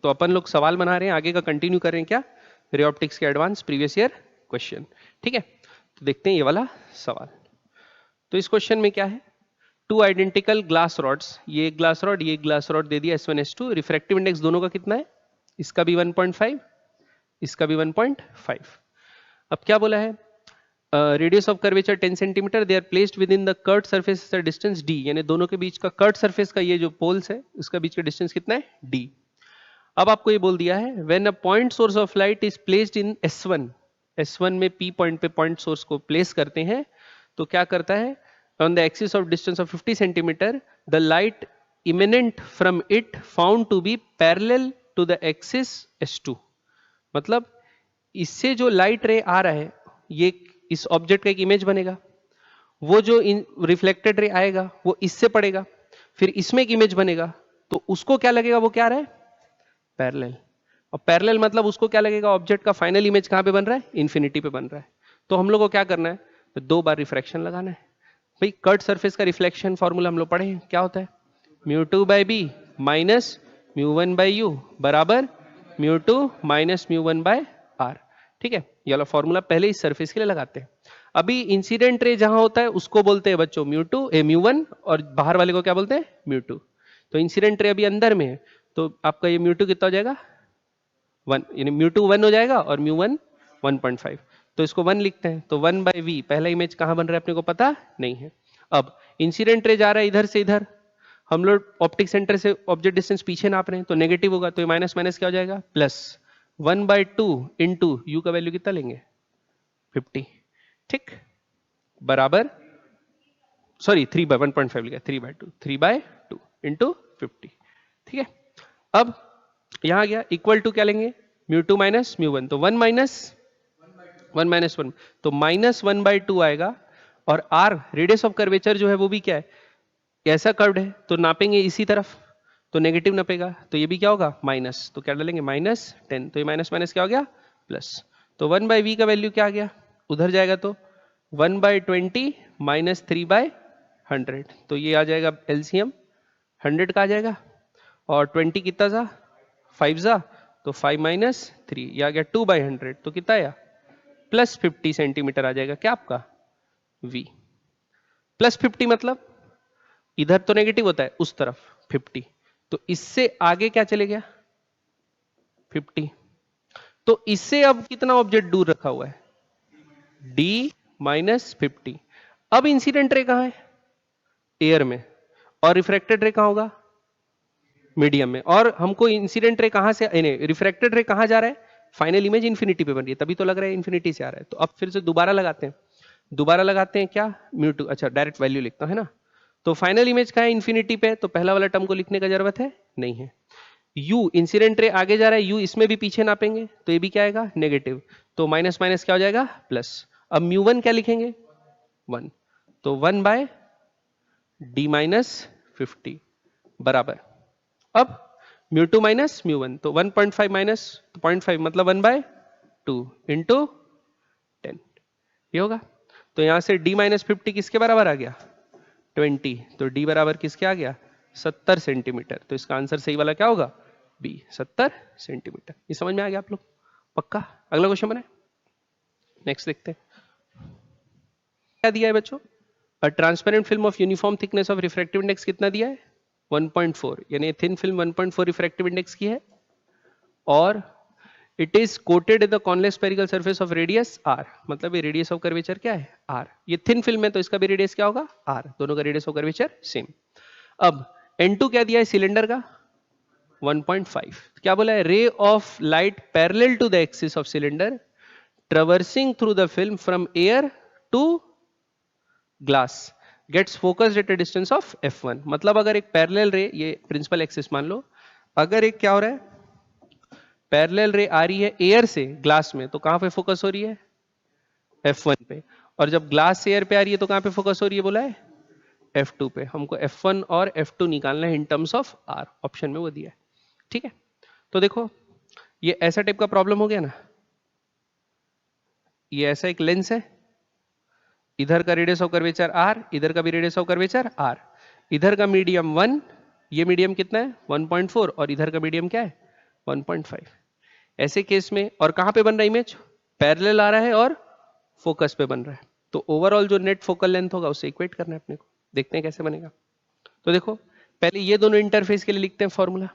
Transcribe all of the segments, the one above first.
तो अपन लोग सवाल बना रहे हैं, आगे का कंटिन्यू कर रहे हैं क्या, रे ऑप्टिक्स के एडवांस प्रीवियस ईयर क्वेश्चन। ठीक है, तो देखते हैं ये वाला सवाल। तो इस क्वेश्चन में क्या है, टू आइडेंटिकल ग्लास रॉड्स, ये एक ग्लास रॉड ये एक ग्लास रॉड दे दिया S1 S2, रिफ्रैक्टिव इंडेक्स दोनों का कितना है, इसका भी 1.5 इसका भी 1.5। अब क्या बोला है, radius of curvature 10 centimetre, they are placed within the curved surface distance d, यानी दोनों के बीच का कर्ट सरफेस का ये जो पोल्स है इसका बीच का डिस्टेंस कितना है d। अब आपको ये बोल दिया है when a point source of light is placed in S1 में P पॉइंट पे पॉइंट सोर्स को प्लेस करते हैं तो क्या करता है, on the axis of distance of 50 centimetre the light eminent from it found to be parallel to the axis S2। मतलब इससे जो लाइट रे आ रहा है ये इस ऑब्जेक्ट का एक इमेज बनेगा, वो जो रिफ्लेक्टेड रे आएगा वो इससे पड़ेगा, फिर इसमें एक इमेज बनेगा, तो उसको क्या लगेगा, वो क्या आ रहा है पैरेलल। और पैरेलल मतलब उसको क्या लगेगा, ऑब्जेक्ट का फाइनल इमेज कहां पे बन रहा है, इन्फिनिटी पे बन रहा है। तो हम लोग को क्या करना है, तो 2 बार रिफ्रैक्शन लगाना है। भाई कर्ट सरफेस का रिफ्लेक्शन फॉर्मूला हम लोग पढ़े हैं, क्या होता है, μ2/b माइनस μ1/u बराबर μ2 माइनस μ1/r। ठीक है, ये वाला फॉर्मूला पहले इस सरफेस के लिए लगाते हैं। अभी इंसिडेंट रे जहां होता है उसको बोलते हैं बच्चों μ1 और बाहर वाले को क्या बोलते हैं μ2। तो इंसिडेंट रे अभी अंदर में है तो आपका ये μ2 कितना हो जाएगा 1, यानी μ2 1 हो जाएगा और μ1 1.5। तो इसको 1 लिखते हैं, तो 1/v, पहला इमेज कहां बन रहा है अपने को पता नहीं है। अब इंसिडेंट रे जा रहा है इधर से इधर, हम लोग ऑप्टिक सेंटर से ऑब्जेक्ट डिस्टेंस पीछे नाप रहे हैं तो नेगेटिव होगा, तो माइनस माइनस क्या हो जाएगा प्लस 1/2 इंटू यू का वैल्यू कितना लेंगे 50। ठीक, बराबर सॉरी 3/1.5 लिखा, 3/2 इंटू 50। ठीक है, अब यहां गया इक्वल टू क्या लेंगे μ2 माइनस μ1, तो 1 माइनस 1 तो -1/2 आएगा। और r रेडियस ऑफ कर्वेचर जो है वो भी क्या है, ऐसा कर्व्ड है तो नापेंगे इसी तरफ, तो नेगेटिव नापेगा, तो ये भी क्या होगा माइनस, तो क्या डालेंगे -10, तो ये माइनस माइनस क्या हो गया प्लस, तो 1/v का वैल्यू क्या आ गया, उधर जाएगा तो 1/20 माइनस 3/100, तो ये आ जाएगा एलसीएम 100 का आ जाएगा, और 20 कितना था 5 जा, तो 5 माइनस 3 ये आ गया 2/100, तो कितना आया प्लस 50 सेंटीमीटर आ जाएगा क्या आपका v। प्लस 50 मतलब इधर तो नेगेटिव होता है उस तरफ 50, तो इससे आगे क्या चले गया 50, तो इससे अब कितना ऑब्जेक्ट दूर रखा हुआ है d माइनस 50। अब इंसिडेंट रे कहां है एयर में, और रिफ्रैक्टेड रे कहां होगा मीडियम में, और हमको इंसिडेंट रे कहां से रिफ्रैक्टेड रे कहां जा रहा है, फाइनल इमेज इंफिनिटी पे बन रही है, तभी तो लग रहा है इंफिनिटी से आ रहा है। तो अब फिर से दोबारा लगाते हैं क्या μ2, अच्छा डायरेक्ट वैल्यू लिखता है ना, तो फाइनल इमेज का है इंफिनिटी पे, तो पहला वाला टर्म को लिखने का जरूरत है नहीं है। u इंसिडेंट रे आगे जा रहा है, u इसमें भी पीछे नापेंगे तो ये भी क्या आएगा नेगेटिव, तो माइनस माइनस क्या हो जाएगा प्लस। अब μ1 क्या लिखेंगे 1, तो 1/d माइनस 50 बराबर, अब μ2 माइनस μ1, तो 1.5 माइनस 0.5 मतलब 1/2 इंटू 10, ये होगा। तो यहां से d माइनस 50 किसके बराबर आ गया 20, तो d बराबर किसके आ गया 70 सेंटीमीटर, तो इसका आंसर सही वाला क्या होगा b 70 सेंटीमीटर। ये समझ में आ गया आप लोग पक्का। अगला क्वेश्चन बनाए, नेक्स्ट देखते हैं क्या दिया है बच्चों, a transparent film of uniform thickness of refractive index कितना दिया है 1.4, यानी थिन फिल्म 1.4 रिफ्रैक्टिव इंडेक्स की है, और it is coated the convex spherical surface of radius r, मतलब ये रेडियस ऑफ कर्वेचर क्या है r, ये थिन फिल्म है तो इसका भी रेडियस क्या होगा r, दोनों का रेडियस ऑफ कर्वेचर सेम। अब n2 क्या दिया है सिलेंडर का 1.5, क्या बोला है, ray of light parallel to the axis of cylinder traversing through the film from air to glass gets focused at a distance of f1, मतलब अगर एक पैरेलल रे, ये प्रिंसिपल एक्सिस मान लो, अगर एक क्या हो रहा है पैरेलल रे आ रही है एयर से ग्लास में, तो कहां पे फोकस हो रही है f1 पे, और जब ग्लास से एयर पे आ रही है तो कहां पे फोकस हो रही है बोला है f2 पे। हमको f1 और f2 निकालना है in terms of r, option में वो दिया है। ठीक है, तो देखो ये ऐसा टाइप का प्रॉब्लम हो गया ना, ये ऐसा एक लेंस है, इधर का रेडियस ऑफ कर्वेचर r, इधर का भी रेडियस ऑफ कर्वेचर r, इधर का मीडियम 1, ये मीडियम कितना है 1.4, और इधर का मीडियम क्या है 1.5। ऐसे केस में, और कहां पे बन रहा है इमेज, पैरेलल आ रहा है और फोकस पे बन रहा है, तो ओवरऑल जो नेट फोकल लेंथ होगा उससे इक्वेट करना है अपने को। देखते हैं कैसे बनेगा। तो देखो पहले ये दोनों इंटरफेस के लिए लिखते हैं फॉर्मूला।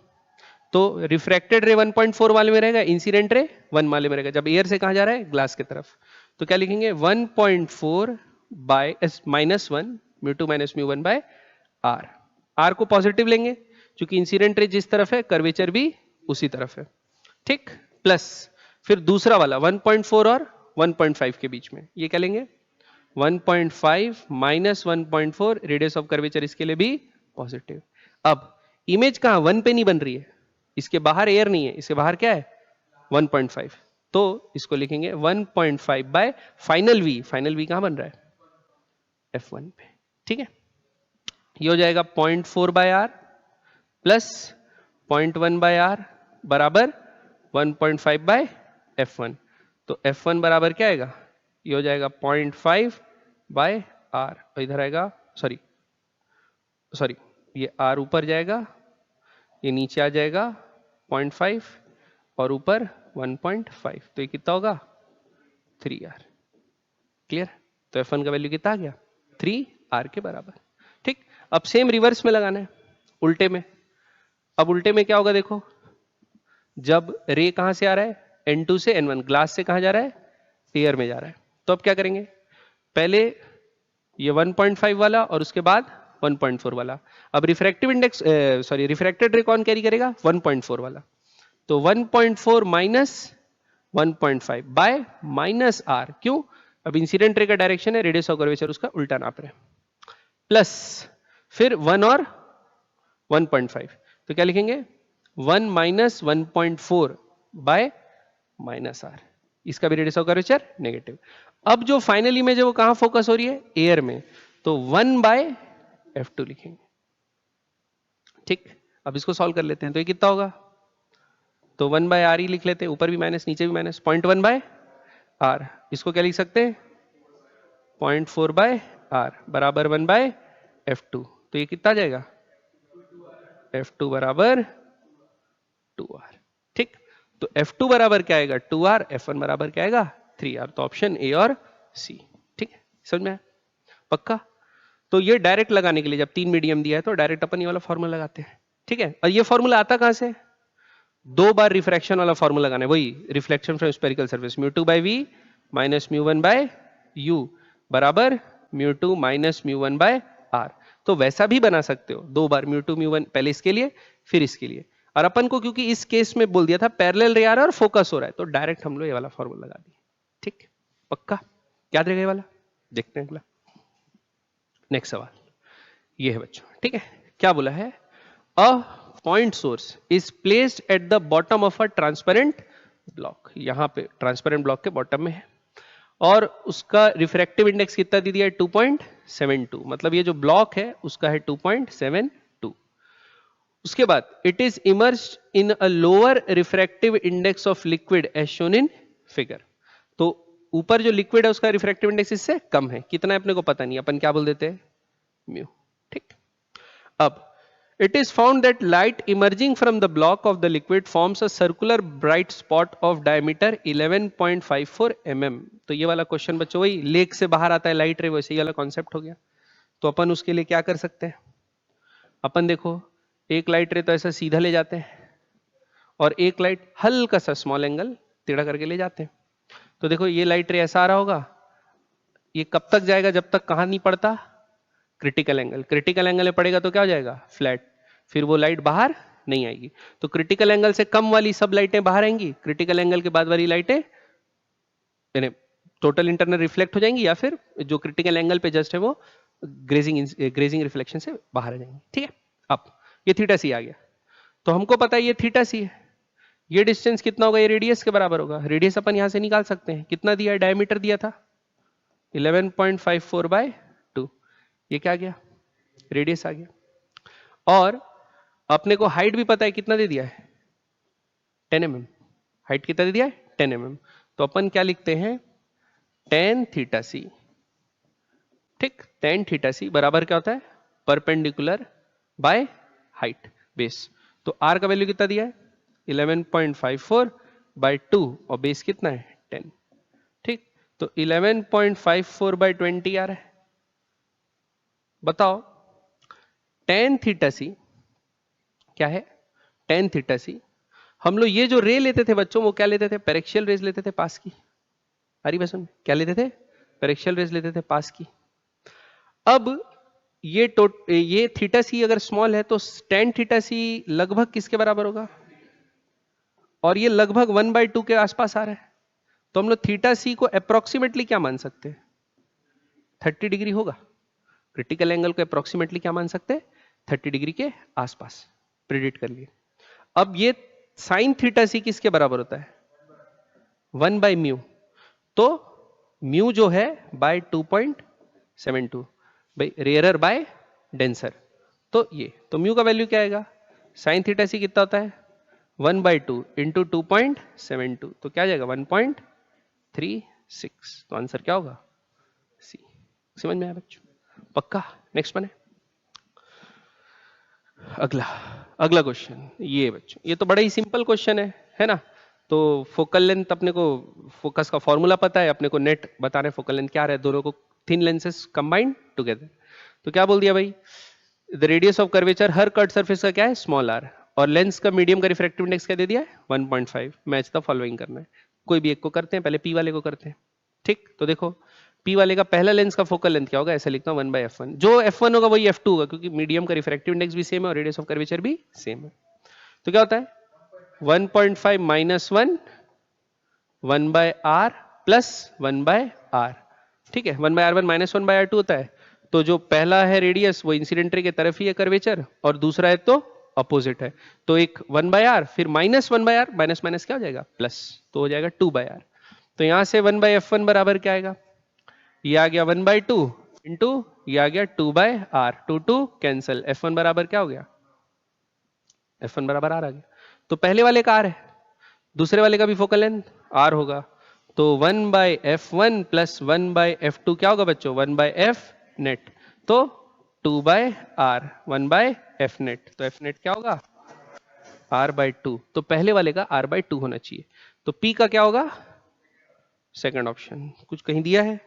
तो रिफ्रैक्टेड रे 1.4 वाले में रहेगा, इंसिडेंट रे 1 वाले में रहेगा। जब एयर से कहां जा रहा है, ग्लास की तरफ, तो क्या लिखेंगे 1.4 बाय -1 μ2 - μ1 बाय आर। आर को पॉजिटिव लेंगे क्योंकि इंसिडेंट रे जिस तरफ है कर्वेचर भी उसी तरफ है, ठीक। प्लस फिर दूसरा वाला 1.4 और 1.5 के बीच में, ये क्या लेंगे 1.5 - 1.4, रेडियस ऑफ कर्वेचर इसके लिए भी पॉजिटिव। अब इमेज कहां 1 पे नहीं बन रही है, इसके बाहर एयर नहीं है, इसके बाहर क्या है 1.5, तो इसको लिखेंगे 1.5 by final V. Final V कहां बन रहा है F1 पे, ठीक है। ये हो जाएगा 0.4 by R plus 0.1 by R बराबर 1.5 बाय F1। तो F1 बराबर क्या आएगा, ये हो जाएगा 0.5 बाय आर, और इधर आएगा सॉरी ये आर ऊपर जाएगा, ये नीचे आ जाएगा 0.5 और ऊपर 1.5, तो ये कितना होगा 3R। क्लियर। तो F1 का वैल्यू कितना आ गया 3R के बराबर, ठीक। अब सेम रिवर्स में लगाना है, उल्टे में। अब उल्टे में क्या होगा देखो, जब रे कहां से आ रहा है N2 से N1, ग्लास से कहां जा रहा है एयर में जा रहा है, तो अब क्या करेंगे, पहले ये 1.5 वाला और उसके बाद 1.4 वाला। अब रिफ्रैक्टिव इंडेक्स रिफ्रैक्टेड रे कौन कैरी करेगा 1.4 वाला, तो 1.4 माइनस 1.5 बाय -R, क्यों, अब इंसिडेंट रे का डायरेक्शन है, रेडियस ऑफ कर्वेचर उसका उल्टा नाप रहे हैं, प्लस फिर 1 और 1.5, तो क्या लिखेंगे 1 - 1.4 बाय -R, इसका भी रेडियस ऑफ कर्वेचर नेगेटिव। अब जो फाइनल इमेज है वो कहां फोकस हो रही है एयर में, तो 1 बाय F2 लिखेंगे, ठीक। अब इसको सॉल्व कर लेते हैं, तो ये कितना होगा, तो 1 बाय आर ही लिख लेते हैं, ऊपर भी माइनस नीचे भी माइनस, 0.1 बाय आर, इसको क्या लिख सकते हैं 0.4 बाय आर बराबर 1 बाय F2, तो ये कितना जाएगा F2 बराबर 2R, ठीक। तो F2 बराबर क्या आएगा 2R, F1 बराबर क्या आएगा 3R, तो ऑप्शन ए और सी, ठीक है। समझ में आया पक्का। तो ये डायरेक्ट लगाने के लिए जब 3 मीडियम दिया है तो डायरेक्ट अपन ये वाला फॉर्मूला लगाते हैं, ठीक है। और ये फॉर्मूला आता कहां से, 2 बार रिफ्रैक्शन वाला फॉर्मूला लगाना है, वही reflection from spherical surface, μ2 by v minus μ1 by u बराबर μ2 माइनस μ1 बाय r। तो वैसा भी बना सकते हो, 2 बार μ2 μ1, पहले इसके लिए फिर इसके लिए, और अपन को क्योंकि इस केस में बोल दिया था पैरेलल रे आ रहा है और फोकस हो रहा है, तो डायरेक्ट हम लोग ये वाला फॉर्मूला लगा दिए, ठीक पक्का याद रहेगा ये वाला। देखते हैं अगला नेक्स्ट सवाल, ये है बच्चों, ठीक है। क्या बोला है, अ point source is placed at the bottom of a transparent block, यहां पे ट्रांसपेरेंट ब्लॉक के बॉटम में है, और उसका रिफ्रैक्टिव इंडेक्स कितना दे दिया है 2.72, मतलब ये जो ब्लॉक है उसका है 2.72। उसके बाद it is immersed in a lower refractive index of liquid as shown in figure, तो ऊपर जो लिक्विड है उसका रिफ्रैक्टिव इंडेक्स इससे कम है, कितना है अपने को पता नहीं, अपन क्या बोल देते हैं म्यू, ठीक। अब it is found that light emerging from the block of the liquid forms a circular bright spot of diameter 11.54 mm। तो ये वाला क्वेश्चन बच्चों वही लेक से बाहर आता है लाइट रे, वैसे ही वाला कॉन्सेप्ट हो गया। तो अपन उसके लिए क्या कर सकते हैं, अपन देखो एक लाइट रे तो ऐसा सीधा ले जाते हैं और एक लाइट हल्का सा स्मॉल एंगल टेढ़ा करके ले जाते हैं। तो देखो ये लाइट रे ऐसा आ रहा होगा, ये कब तक जाएगा जब तक कहां नहीं पड़ता क्रिटिकल एंगल, क्रिटिकल एंगल में पड़ेगा तो क्या हो जाएगा फ्लैट, फिर वो लाइट बाहर नहीं आएगी। तो क्रिटिकल एंगल से कम वाली सब लाइटें बाहर आएंगी, क्रिटिकल एंगल के बाद वाली लाइटें यानी टोटल इंटरनल रिफ्लेक्ट हो जाएंगी, या फिर जो क्रिटिकल एंगल पे जस्ट है वो ग्रेजिंग रिफ्लेक्शन से बाहर आ जाएंगी, ठीक है। अब ये थीटा सी आ गया, तो हमको पता है ये थीटा सी है, ये डिस्टेंस कितना होगा, ये रेडियस के बराबर होगा। रेडियस अपन यहां से निकाल सकते हैं, कितना दिया है, डायमीटर दिया था 11.54 बाय 2, ये क्या गया रेडियस आ गया। और अपने को हाइट भी पता है, कितना दे दिया है 10 mm, हाइट कितना दे दिया है 10 mm, तो अपन क्या लिखते हैं tan थीटा सी, ठीक। tan थीटा सी बराबर क्या होता है परपेंडिकुलर बाय हाइट बेस, तो r का वैल्यू कितना दिया है 11.54 बाई 2 और बेस कितना है 10। ठीक, तो 11.54 बाई 20 आ रहा है। बताओ tan थीटा सी क्या है? tan थीटा सी, हम लोग ये जो रे लेते थे बच्चों, वो क्या लेते थे? पेरेक्शियल रेज लेते थे पास की। हरी बसन क्या लेते थे? पेरेक्शियल रेज लेते थे पास की। अब ये थीटा सी अगर स्मॉल है तो tan थीटा सी लगभग किसके बराबर होगा? और ये लगभग 1/2 के आसपास आ रहा है, तो हम लोग थीटा सी को अप्रोक्सीमेटली क्या मान सकते हैं? 30 डिग्री होगा। क्रिटिकल एंगल को अप्रोक्सीमेटली क्या मान सकते हैं? 30 डिग्री के आसपास। प्रिडिक्ट कर लिए। अब ये साइन थीटा सी किसके बराबर होता है? 1/μ। तो म्यू जो है बाय 2.72, भाई रेयरर बाय डेंसर। तो ये तो म्यू का वैल्यू क्या आएगा? साइन थीटा सी कितना होता है? 1/2 इंटू 2.72, तो क्या जाएगा? 1.36। तो आंसर क्या होगा? सी। समझ में आया बच्चों? पक्का? नेक्स्ट बने। अगला क्वेश्चन ये बच्चों, ये तो बड़ा ही सिंपल क्वेश्चन है ना? तो फोकल लेंथ अपने को, फोकस का फॉर्मूला पता है अपने को, नेट बता रहे फोकल लेंथ क्या रहा है, दोनों को थिन लेंसेस कंबाइंड टुगेदर। तो क्या बोल दिया भाई? द रेडियस ऑफ कर्वेचर हर कट सरफेस का क्या है? Small R. और लेंस का मीडियम का रिफ्रैक्टिव इंडेक्स क्या दे दिया है? 1.5। मैच द फॉलोइंग करना है। कोई भी एक को करते हैं, पहले पी वाले को करते हैं। ठीक, तो देखो पी वाले का पहला लेंस का फोकल लेंथ क्या होगा? ऐसे लिखता हूं 1/f1। जो f1 होगा वही f2 होगा, क्योंकि मीडियम का रिफ्रैक्टिव इंडेक्स भी सेम है और रेडियस ऑफ कर्वेचर भी सेम है। तो क्या होता है? 1.5 माइनस 1 1/r प्लस 1/r। ठीक है, 1/r1 माइनस 1/r2 होता है। तो जो पहला है रेडियस वो इंसिडेंट रे के तरफ ही है कर्वेचर, और दूसरा है तो अपोजिट है। तो एक 1/r फिर माइनस 1/r, माइनस माइनस क्या हो जाएगा? प्लस, तो हो जाएगा 2/r। तो यहां से 1/f1 बराबर क्या आएगा? ये आ गया 1/2 इंटू ये आ गया 2/r, 2 कैंसल, f1 बराबर क्या हो गया? f1 बराबर r आ गया। तो पहले वाले का r है, दूसरे वाले का भी फोकल लेंथ r होगा। तो 1/f1 प्लस 1/f2 क्या होगा बच्चों? 1/f net. तो 2/r 1/f नेट, तो f नेट क्या होगा? r/2। तो पहले वाले का r/2 होना चाहिए। तो p का क्या होगा? Second option. कुछ कहीं दिया है?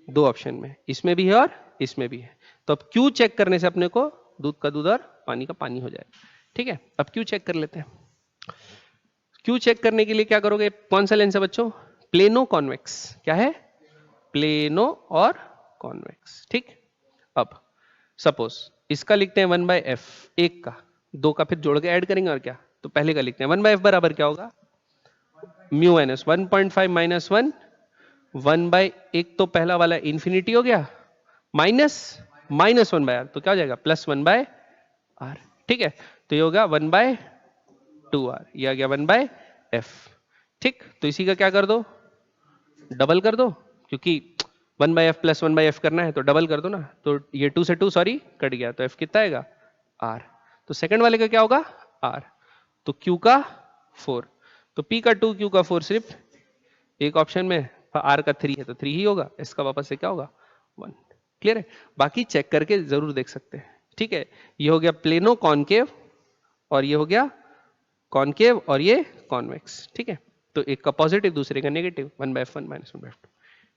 दो ऑप्शन में, इसमें भी है और इसमें भी है। तो अब क्यू चेक करने से अपने को दूध का दूध और पानी का पानी हो जाएगा। ठीक है, अब क्यू चेक कर लेते हैं। क्यू चेक करने के लिए क्या करोगे? कौन सा लेंस है बच्चों? Plano convex. क्या है? प्लेनो और कॉन्वेक्स। ठीक, अब सपोज इसका लिखते हैं 1/f, एक का, दो का फिर जोड़ के ऐड करेंगे और क्या। तो पहले का लिखते हैं 1/f बराबर क्या होगा? म्यू माइनस 1.5 माइनस 1 1/एक, तो पहला वाला इंफिनिटी हो गया, माइनस माइनस 1/r, तो क्या हो जाएगा? Plus 1/r। ठीक है, तो ये होगा 1/2r, ये आ गया 1/f। ठीक, तो इसी का क्या कर दो? डबल कर दो, क्योंकि 1/f प्लस 1/f करना है तो डबल कर दो ना। तो ये 2 से 2 सॉरी कट गया, तो f कितना आएगा? r। तो सेकंड वाले का क्या होगा? r। तो q का 4, तो p का 2, q का 4, सिर्फ एक ऑप्शन में r का 3 है तो 3 ही होगा, इसका वापस से क्या होगा? 1। क्लियर है? बाकी चेक करके जरूर देख सकते हैं। ठीक है, ये हो गया प्लेनो कॉनकेव और ये हो गया कॉनकेव और ये कॉन्वेक्स। ठीक है, तो एक का पॉजिटिव दूसरे का नेगेटिव, 1/f1 माइनस 1/f2।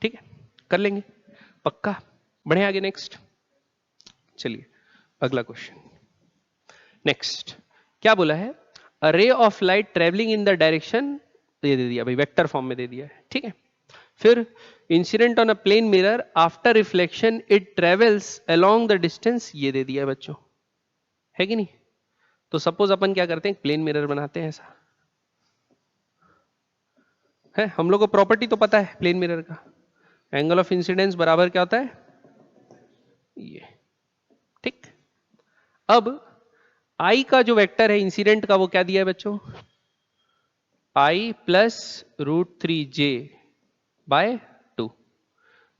ठीक है, कर लेंगे पक्का। बढ़े आगे नेक्स्ट। चलिए अगला क्वेश्चन। नेक्स्ट क्या बोला है? A ray of light travelling in the direction, दे दिया भाई, वेक्टर फॉर्म में दे दिया है। ठीक है, फिर incident on a plane mirror after reflection it travels along the distance, ये दे दिया है बच्चों, है कि नहीं? तो सपोज अपन क्या करते हैं, प्लेन मिरर बनाते हैं। ऐसा है, हम लोग को प्रॉपर्टी तो पता है प्लेन मिरर का, एंगल ऑफ इंसिडेंस बराबर क्या होता है? ये। ठीक, अब आई का जो वेक्टर है इंसिडेंट का, वो क्या दिया है बच्चों? आई प्लस √3j बाय 2।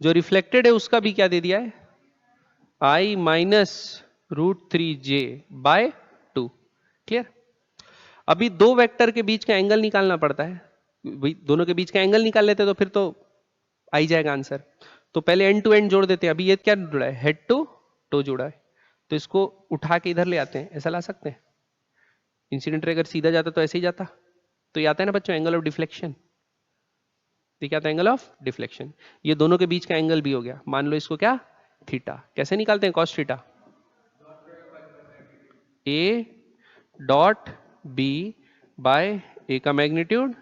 जो रिफ्लेक्टेड है उसका भी क्या दे दिया है? आई माइनस √3j बाय 2। क्लियर? अभी दो वेक्टर के बीच का एंगल निकालना पड़ता है, दोनों के बीच का एंगल निकाल लेते तो फिर तो आ ही जाएगा आंसर। तो पहले एंड टू एंड जोड़ देते हैं। अभी ये क्या जुड़ा है? हेड टू टो जुड़ा है, तो इसको उठा के इधर ले आते हैं, ऐसा ला सकते हैं? इंसिडेंट रे अगर सीधा जाता तो ऐसे ही जाता, तो ये आता है ना बच्चों एंगल ऑफ डिफ्लेक्शन। ये क्या था? Angle of deflection. ये दोनों के बीच का एंगल भी हो गया, मान लो इसको क्या, थीटा। कैसे निकालते हैं cos theta? A dot B by A का मैग्नीट्यूड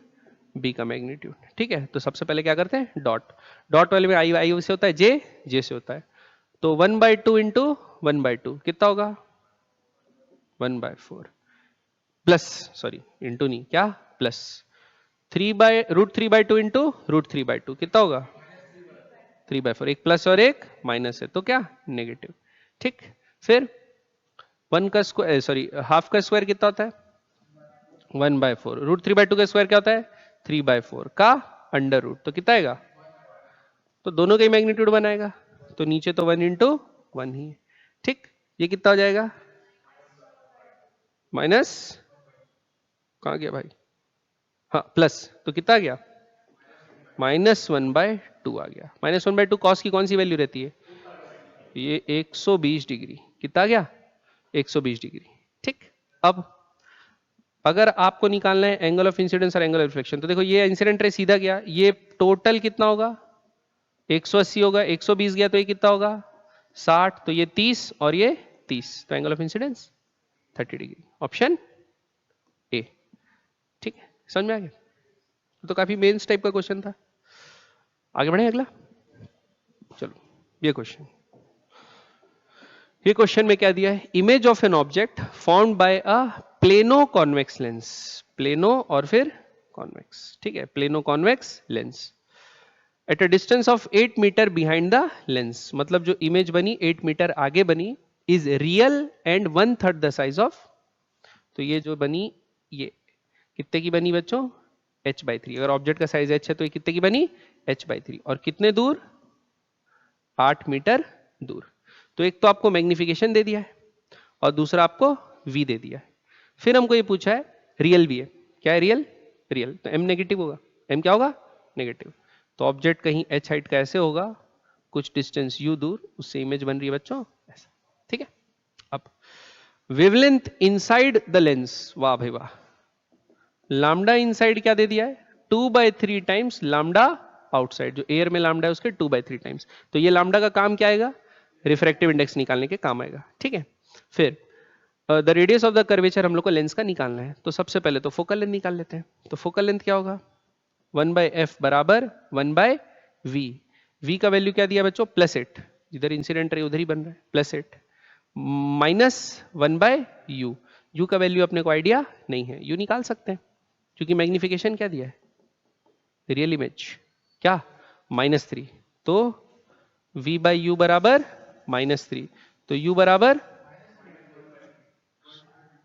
बी का मैग्नीट्यूड। ठीक है, तो सबसे पहले क्या करते हैं, डॉट। डॉट वाले में आई आई से होता है, जे जे से होता है। तो 1/2 इंटू 1/2 कितना होगा? 1/4 प्लस, सॉरी इंटू नहीं, क्या प्लस 3/√3/2 इंटू √3/2 कितना होगा? 3/4। एक प्लस और एक माइनस है तो क्या, नेगेटिव। ठीक, फिर 1 का स्क्वायर, सॉरी हाफ का स्क्वायर कितना होता है? 1/4। √3/2 का स्क्वायर क्या होता है? 3/4 का अंडर रूट, तो कितना आएगा? तो दोनों का ही मैग्नीट्यूड बनाएगा, तो नीचे तो 1 इंटू 1 ही है। ठीक, ये कितना हो जाएगा? माइनस, कहाँ गया भाई, हाँ प्लस, तो कितना आ गया? -1/2 आ गया। -1/2 कॉस की कौन सी वैल्यू रहती है? ये 120 डिग्री। कितना आ गया? 120 डिग्री। ठीक, अब अगर आपको निकालना है एंगल ऑफ इंसिडेंस और एंगल ऑफ रिफ्लेक्शन, तो देखो ये इंसिडेंट रे सीधा गया, ये टोटल कितना होगा? 180 होगा, 120 गया तो ये कितना होगा? 60, तो ये 30 और ये 30, तो angle of incidence 30 degree, option A. ठीक है, समझ में आ गया? तो काफी मेंस टाइप का क्वेश्चन था। आगे बढ़े अगला, चलो ये क्वेश्चन। ये क्वेश्चन में क्या दिया है? Image of an object formed by a plano convex lens. Plano और फिर कॉन्वेक्स, ठीक है, plano convex lens at a distance of 8 metre behind the lens. मतलब जो इमेज बनी 8 मीटर आगे बनी, is real and 1/3 the size of. तो ये जो बनी, ये कितने की बनी बच्चों? h/3। अगर ऑब्जेक्ट का साइज h है तो ये कितने की बनी? h/3। और कितने दूर? 8 मीटर दूर। तो एक तो आपको मैग्निफिकेशन दे दिया है और दूसरा आपको v दे दिया है। फिर हमको ये पूछा है रियल भी है। क्या है रियल? रियल, तो m नेगेटिव होगा। m क्या होगा? नेगेटिव। तो ऑब्जेक्ट कहीं h हाइट का ऐसे होगा, कुछ डिस्टेंस u दूर, उससे इमेज बन रही है बच्चों ऐसा। ठीक है, अब वेवलेंथ इनसाइड द लेंस, वाह भाई वाह। लैम्डा इनसाइड क्या दे दिया है? 2/3 टाइम्स लैम्डा आउटसाइड। जो एयर में लैम्डा है उसके 2/3 टाइम्स। तो ये लैम्डा का काम क्या आएगा? रिफ्रैक्टिव इंडेक्स निकालने के काम आएगा। ठीक है, फिर the radius of the curvature हम लोग को लेंस का निकालना है, तो सबसे पहले तो फोकल लेंथ निकाल लेते हैं। तो फोकल लेंथ क्या होगा? 1/f बराबर 1/v। v का वैल्यू क्या दिया बच्चों? +8। जिधर इंसिडेंट रे उधर ही बन रहा है, +8 -1/u। u का वैल्यू अपने को आइडिया नहीं है, u निकाल सकते हैं क्योंकि मैग्निफिकेशन क्या दिया है? रियल इमेज क्या? -3। तो v/u बराबर -3। तो u बराबर,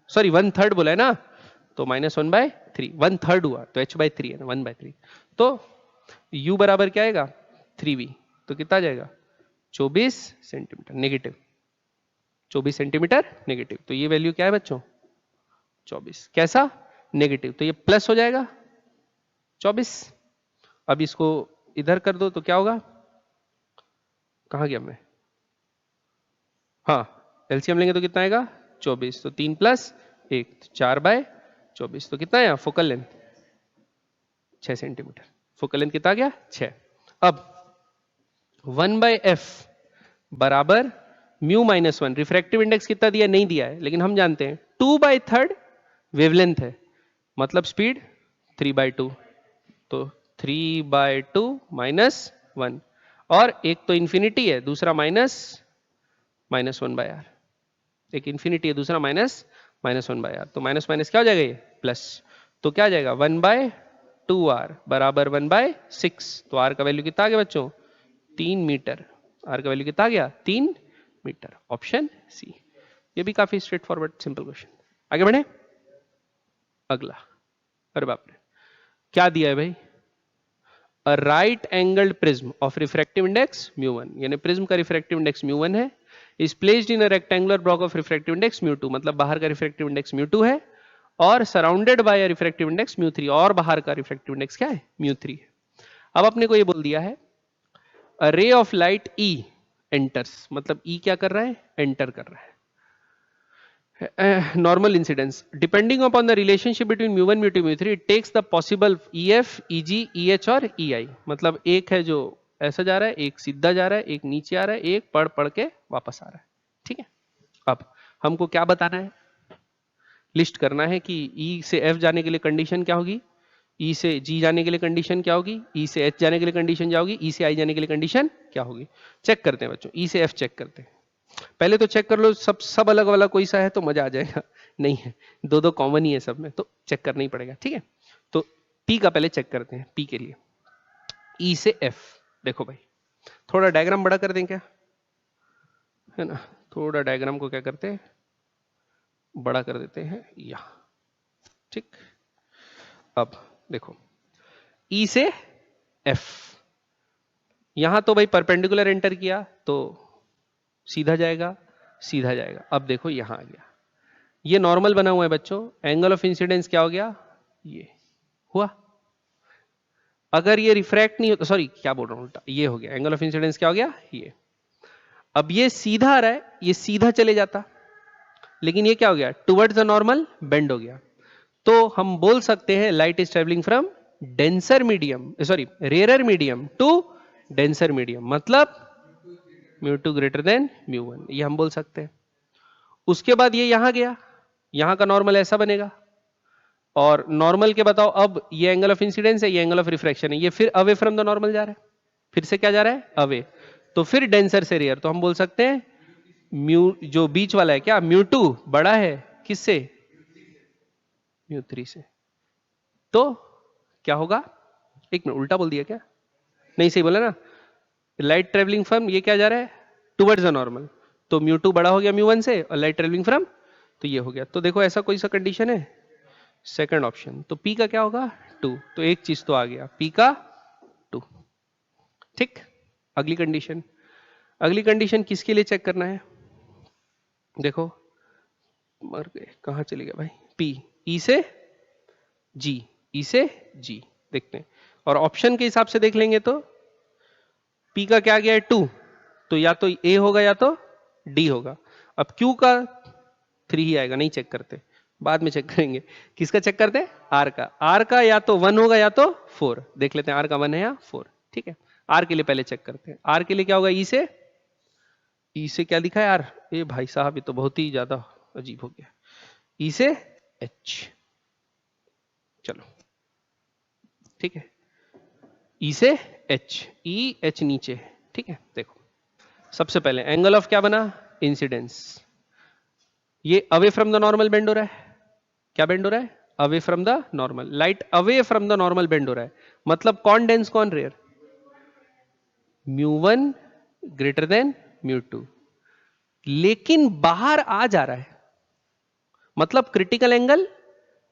सॉरी 1/3 बोला है ना, तो -1/3, 1/3 हुआ तो h/3 है ना, 1/3। तो u बराबर क्या आएगा? 3v। तो कितना आ जाएगा? 24 सेंटीमीटर नेगेटिव। 24 centimetre negative. तो ये वैल्यू क्या है बच्चों? 24। कैसा? नेगेटिव। तो ये प्लस हो जाएगा 24। अब इसको इधर कर दो तो क्या होगा? कहां गया मैं? हाँ, एलसीएम लेंगे तो कितना आएगा? 24। तो 3 + 1, 4/24। तो कितना आया focal length? 6 centimetre. Focal length कितना आ गया? 6। अब 1/f बराबर μ-1। रिफ्रैक्टिव इंडेक्स कितना दिया? नहीं दिया है, लेकिन हम जानते हैं 2/3 वेवलेंथ है, मतलब स्पीड 3/2। तो 3/2 -1, और एक तो इंफिनिटी है, दूसरा -1/r। एक इंफिनिटी है, दूसरा -1/r। तो माइनस माइनस क्या हो जाएगा? ये प्लस। तो क्या आ जाएगा? 1/2r बराबर 1/6। तो r का वैल्यू कितना आ गया बच्चों? 3 मीटर। r का वैल्यू कितना आ गया? 3 मीटर, ऑप्शन सी। ये भी काफी स्ट्रेट फॉरवर्ड सिंपल क्वेश्चन। आगे बढ़े अगला। अरे बाप रे, क्या दिया है भाई? A right angled prism of refractive index μ1, यानी प्रिज्म का रिफ्रैक्टिव इंडेक्स μ1 है, is placed in a rectangular block of refractive index μ2। मतलब बाहर का रिफ्रैक्टिव इंडेक्स μ2 है और surrounded by a refractive index μ3, और बाहर का रिफ्रैक्टिव इंडेक्स क्या है? μ3 है। अब अपने को ये बोल दिया है a ray of light E enters, मतलब E क्या कर रहा है? एंटर कर रहा है। normal incidence depending upon the relationship between mu1 mu2 mu3 it takes the possible EF EG EH और EI। मतलब एक है जो ऐसा जा रहा है, एक सीधा जा रहा है, एक नीचे आ रहा है, एक पढ़ पढ़ के वापस आ रहा है। ठीक है, अब हमको क्या बताना है, लिस्ट करना है कि E से F जाने के लिए कंडीशन क्या होगी, E से G जाने के लिए कंडीशन क्या होगी, E से H जाने के लिए कंडीशन क्या होगी, E से I जाने के लिए कंडीशन क्या होगी। चेक करते हैं बच्चों, E से F चेक करते हैं। पहले तो चेक कर लो सब अलग वाला कोई सा है तो मजा आ जाएगा, नहीं है दो दो कॉमन ही है सब में, तो चेक करना ही पड़ेगा। ठीक है, तो P का पहले चेक करते हैं। P के लिए E से F, देखो भाई थोड़ा डायग्राम बड़ा कर दें क्या, है ना, थोड़ा डायग्राम को क्या करते हैं, बड़ा कर देते हैं यहां। ठीक, अब देखो E से F, यहां तो भाई परपेंडिकुलर एंटर किया तो सीधा जाएगा, सीधा जाएगा। अब देखो यहां आ गया, ये नॉर्मल बना हुआ है बच्चों, एंगल ऑफ इंसिडेंस क्या हो गया, ये हुआ। अगर ये रिफ्रैक्ट नहीं होता, सॉरी क्या बोल रहा हूं उल्टा, ये हो गया एंगल ऑफ इंसिडेंस क्या हो गया, ये। अब ये सीधा आ रहा है, ये सीधा चले जाता, लेकिन ये क्या हो गया, टुवर्ड्स द नॉर्मल बेंड हो गया। तो हम बोल सकते हैं light is travelling from denser medium, sorry rare medium to denser medium, मतलब μ2 ग्रेटर देन μ1, ये हम बोल सकते हैं। उसके बाद ये यहां गया, यहां का नॉर्मल ऐसा बनेगा, और नॉर्मल के बताओ, अब ये एंगल ऑफ इंसिडेंस है, ये एंगल ऑफ रिफ्रैक्शन है, ये फिर अवे फ्रॉम द नॉर्मल जा रहा है, फिर से क्या जा रहा है, अवे, तो फिर डेंसर से रेयर, तो हम बोल सकते हैं म्यू जो बीच वाला है क्या, μ2 बड़ा है किससे, μ3 से। तो क्या होगा, एक मिनट उल्टा बोल दिया क्या, नहीं सही बोला ना, लाइट ट्रेवलिंग फ्रॉम, ये क्या जा रहा है टुवर्ड्स द नॉर्मल, तो μ2 बड़ा हो गया μ1 से, और लाइट ट्रेवलिंग फ्रॉम, तो ये हो गया। तो देखो ऐसा कोई सा कंडीशन है, सेकंड ऑप्शन, तो P का क्या होगा 2, तो एक चीज तो आ गया P का 2। ठीक, अगली कंडीशन, अगली कंडीशन किसके लिए चेक करना है, देखो मर गए कहां चले गए भाई, P E से G, E से G देखते हैं, और ऑप्शन के हिसाब से देख लेंगे तो P का क्या गया है 2, तो या तो A होगा या तो D होगा। अब Q का 3 ही आएगा, नहीं चेक करते, बाद में चेक करेंगे। किसका चेक करते हैं, R का, R का या तो 1 होगा या तो 4, देख लेते हैं R का 1 है या 4। ठीक है, R के लिए पहले चेक करते हैं, R के लिए क्या होगा, E से क्या लिखा है यार, ए भाई साहब ये तो बहुत ही ज्यादा अजीब हो गया, E से H, चलो ठीक है, E से H, E H नीचे। ठीक है, देखो सबसे पहले एंगल ऑफ क्या बना, इंसिडेंस, ये away from the normal bend हो रहा है, क्या बेंड हो रहा है, away from the normal, light away from the normal bend हो रहा है, मतलब कौन डेंस कौन रेयर, μ1 ग्रेटर देन μ2, लेकिन बाहर आ जा रहा है, मतलब क्रिटिकल एंगल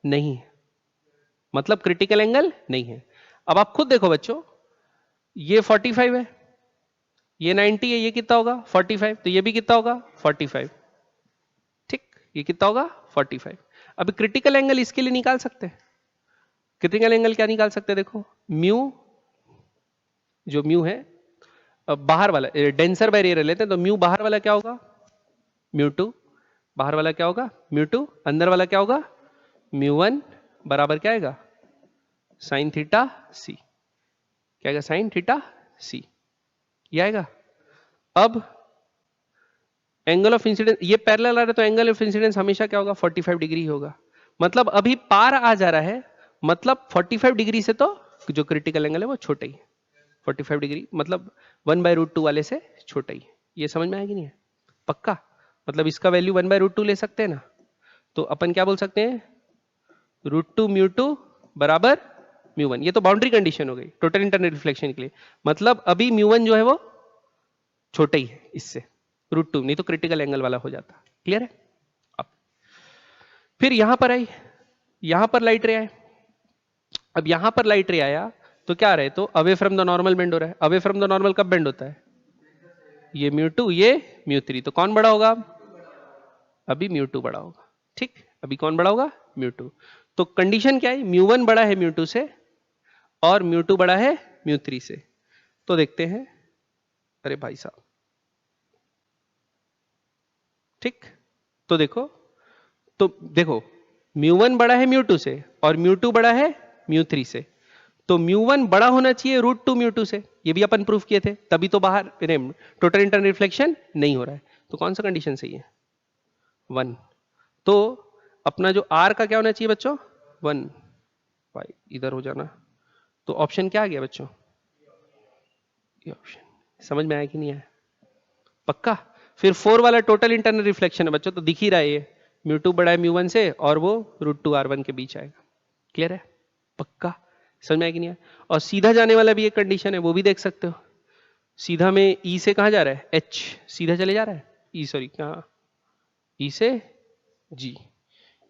नहीं है, मतलब क्रिटिकल एंगल नहीं है। अब आप खुद देखो बच्चों, ये 45 है, ये 90 है, ये कितना होगा 45, तो ये भी कितना होगा 45। ठीक, ये कितना होगा 45। अब क्रिटिकल एंगल इसके लिए निकाल सकते हैं, क्रिटिकल एंगल क्या निकाल सकते हैं, देखो म्यू, जो म्यू है बाहर वाला, डेंसर बाय रेयर लेते हैं, तो म्यू बाहर वाला क्या होगा μ2, बाहर वाला क्या होगा μ2, अंदर वाला क्या होगा μ1 बराबर क्या आएगा साइन थीटा सी, क्या आएगा साइन थीटा सी, ये आएगा। अब एंगल ऑफ इंसिडेंस ये पैरेलल आ रहा है, तो एंगल ऑफ इंसिडेंस हमेशा क्या होगा 45 डिग्री होगा, मतलब अभी पार आ जा रहा है, मतलब 45 डिग्री से तो जो क्रिटिकल एंगल है वो छोटा ही है, 45 डिग्री मतलब 1/√2 वाले से छोटा ही है। ये समझ में आएगी नहीं है, पक्का, मतलब इसका वैल्यू 1/√2 ले सकते हैं ना, तो अपन क्या बोल सकते हैं √2 μ2 बराबर μ1, ये तो बाउंड्री कंडीशन हो गई टोटल इंटरनल रिफ्लेक्शन के लिए, मतलब अभी μ1 जो है वो छोटा ही है इससे √2, नहीं तो क्रिटिकल एंगल वाला हो जाता। क्लियर है। अब फिर यहां पर आई, यहां पर लाइट रे आए, अब यहां पर लाइट रे आया तो क्या रहे, तो away from the normal bend हो रहा है, अवे फ्रॉम द नॉर्मल कब बेंड होता है, ये μ2 ये μ3, तो कौन बड़ा होगा, अभी μ2 बड़ा होगा। ठीक, अभी कौन बड़ा होगा μ2, तो कंडीशन क्या है, μ1 बड़ा है μ2 से और μ2 बड़ा है μ3 से, तो देखते हैं, अरे भाई साहब, ठीक, तो देखो तो देखो μ1 बड़ा है μ2 से और μ2 बड़ा है μ3 से, तो μ1 बड़ा होना चाहिए √2 μ2 से, ये भी अपन प्रूफ किए थे, तभी तो बाहर टोटल इंटरनल रिफ्लेक्शन नहीं हो रहा है। तो कौन सा कंडीशन सही है? 1। तो अपना जो R का क्या होना चाहिए बच्चों? 1। भाई इधर हो जाना, तो ऑप्शन क्या आ गया बच्चों? ये ऑप्शन। समझ में आया कि नहीं आया? पक्का? फिर 4 वाला टोटल इंटरनल रिफ्लेक्शन है बच्चों, तो दिख ही रहा है ये μ2 बड़ा है μ1 से और वो √2 R1 के बीच आएगा। क्लियर है? पक्का? समझ में आया कि नहीं आया? और सीधा जाने वाला भी एक कंडीशन है, वो भी देख सकते हो। सीधा में E से कहां जा रहा है? H सीधा चले जा रहा है। E सॉरी कहां? E से G,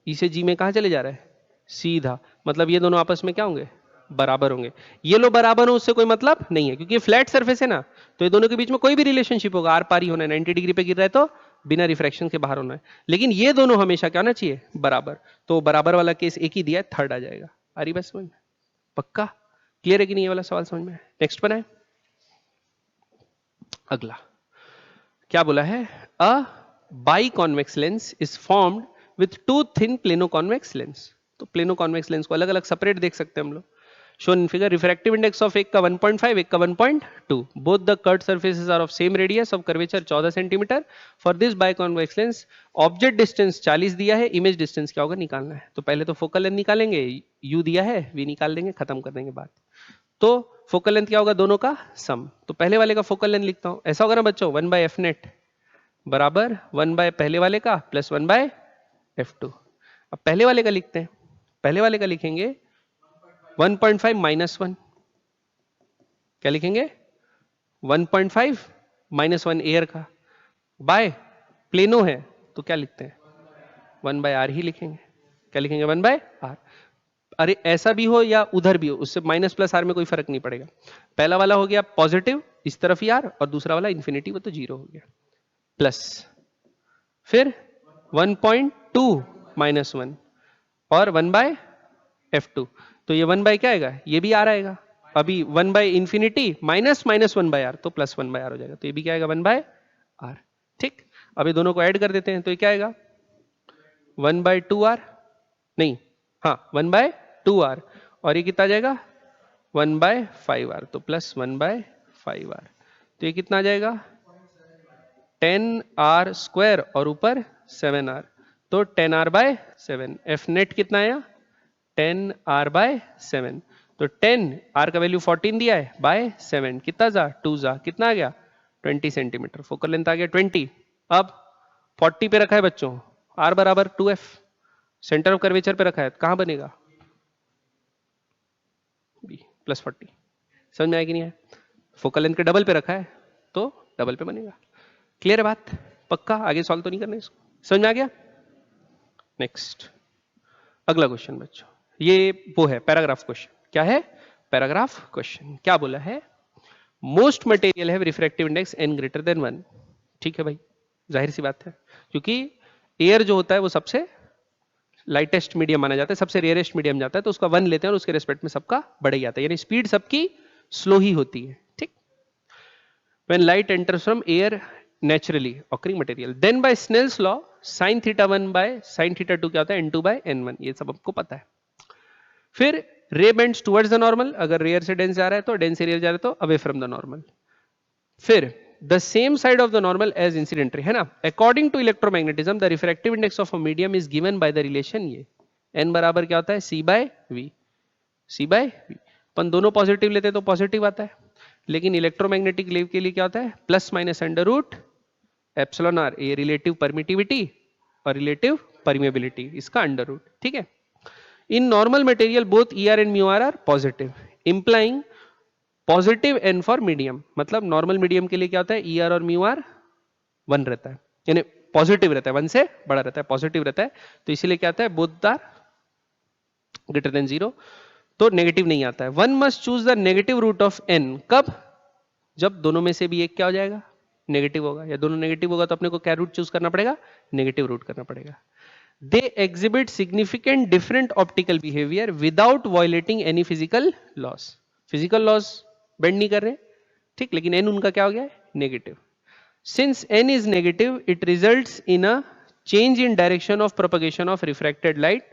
E से G में कहां चले जा रहा है? सीधा। मतलब ये दोनों आपस में क्या होंगे? बराबर होंगे। ये लो बराबर हो उससे कोई मतलब नहीं है, क्योंकि ये फ्लैट सरफेस है ना, तो ये दोनों के बीच में कोई भी रिलेशनशिप होगा, आर पार ही होना है। 90 डिग्री पे गिर रहा है तो बिना रिफ्रैक्शन के बाहर होना है, लेकिन ये दोनों हमेशा क्या होना चाहिए? बराबर। तो बराबर वाला केस एक ही दिया है, थर्ड आ जाएगा। आ रही बात समझ में? पक्का? क्लियर है कि नहीं ये वाला सवाल समझ में? नेक्स्ट बनाए। अगला क्या बोला है? A biconvex lens is formed with two thin plano convex lens. तो प्लेनो कॉन्वेक्स लेंस को अलग अलग सेपरेट देख सकते हैं हम लोग। Shown in figure refractive index of एक का 1.5, एक का 1.2, both the curved surfaces are of same radius of curvature 14 centimetre. For this biconvex lens object distance 40 दिया है, इमेज डिस्टेंस क्या होगा निकालना है। तो पहले तो फोकल लेंथ निकालेंगे, u दिया है, v निकाल देंगे, खत्म कर देंगे बात। तो फोकल लेंथ क्या होगा? दोनों का सम। तो पहले वाले का फोकल लेंथ लिखता हूं, ऐसा होगा ना बच्चों, 1/f नेट बराबर 1 बाय पहले वाले का प्लस 1 बाय f2। अब पहले वाले का लिखते हैं, पहले वाले का लिखेंगे 1.5 माइनस 1, क्या लिखेंगे? 1.5 माइनस 1 एयर का, बाय प्लेनो है तो क्या लिखते हैं? 1 बाय आर ही लिखेंगे। क्या लिखेंगे? 1 बाय आर। अरे ऐसा भी हो या उधर भी हो, उससे माइनस प्लस आर में कोई फर्क नहीं पड़ेगा। पहला वाला हो गया पॉजिटिव, इस तरफ ही आर, और दूसरा वाला इन्फिनिटी, वो तो 0 हो गया, प्लस फिर 1.2 माइनस 1 और 1 बाय f2। तो ये 1 बाय क्या आएगा? ये भी आर आएगा। अभी 1 by infinity minus minus 1 by R, तो प्लस 1 बाय आर हो जाएगा। तो ये भी क्या आएगा? 1 बाय आर। ठीक, अभी दोनों को ऐड कर देते हैं, तो ये क्या आएगा? 1 बाय 2 आर, नहीं हाँ 1 बाय 2 आर, और ये कितना आ जाएगा? 1 बाय 5 आर, तो प्लस 1 बाय 5 आर। तो ये कितना आ जाएगा? 10 आर स्क्वायर और ऊपर 7 आर, तो 10 आर बाय 7। एफ नेट कितना आया? 10 आर बाय 7। तो 10 आर का वैल्यू 14 दिया है, बाय 7 कितना जा? 2 जा, कितना आ गया? 20 सेंटीमीटर। फोकल लेंथ आ गया 20। अब 40 पे रखा है बच्चों, आर बराबर 2f, सेंटर ऑफ कर्वेचर पे रखा है, कहां बनेगा? B plus 40। समझ में आया कि नहीं है? फोकल लेंथ के डबल पे रखा है तो डबल पे बनेगा। क्लियर है बात? पक्का? आगे सॉल्व तो नहीं करना इसको? समझ में आ गया? नेक्स्ट अगला क्वेश्चन बच्चों, ये वो है पैराग्राफ क्वेश्चन। क्या है? Paragraph question. क्या बोला है? Most material have refractive index n greater than 1। ठीक है भाई, जाहिर सी बात है, क्योंकि एयर जो होता है वो सबसे लाइटेस्ट मीडियम माना जाता है, सबसे रेयरेस्ट मीडियम जाता है, तो उसका 1 लेते हैं और उसके रेस्पेक्ट में सबका बढ़ ही जाता है, यानी स्पीड सबकी स्लो ही होती है। ठीक, when light enters from air naturally occurring material, then by Snell's law sin theta 1 by sin theta 2 क्या होता है? n2 by n1। ये सब आपको पता है। फिर रे बेंड्स टुवर्ड्स द नॉर्मल, अगर रेयर से डेंस जा रहा है तो डेंस एरिया जा रहा है तो अवे फ्रॉम द नॉर्मल। फिर the same side of the normal as incident ray, है ना? According to electromagnetism the refractive index of a medium is given by the relation ये n बराबर क्या होता है? c by v। c by v, अपन दोनों पॉजिटिव लेते हैं तो पॉजिटिव आता है, लेकिन इलेक्ट्रोमैग्नेटिक वेव के लिए क्या होता है? Plus minus under root epsilon R, ये रिलेटिव परमिटिविटी और रिलेटिव परमिएबिलिटी, इसका अंडर रूट। ठीक है, in normal material both E R and mu R are positive, implying positive N for medium. मतलब नॉर्मल मीडियम के लिए क्या होता है? ई आर और म्यू आर 1 रहता है, यानी पॉजिटिव रहता है, 1 से बड़ा रहता है, पॉजिटिव रहता है, तो इसीलिए क्या आता है? बोथ आर ग्रेटर देन 0, तो नेगेटिव नहीं आता है। One must choose the negative root of n, कब? जब दोनों में से भी एक क्या हो जाएगा? नेगेटिव होगा, या दोनों नेगेटिव होगा तो अपने को क्या रूट चूज करना पड़ेगा? नेगेटिव रूट करना पड़ेगा। They exhibit significant different optical behaviour without violating any physical loss. Physical loss bend नहीं कर रहे, ठीक, लेकिन n उनका क्या हो गया है? Negative. Since n is negative it results in a change in direction of propagation of refracted light.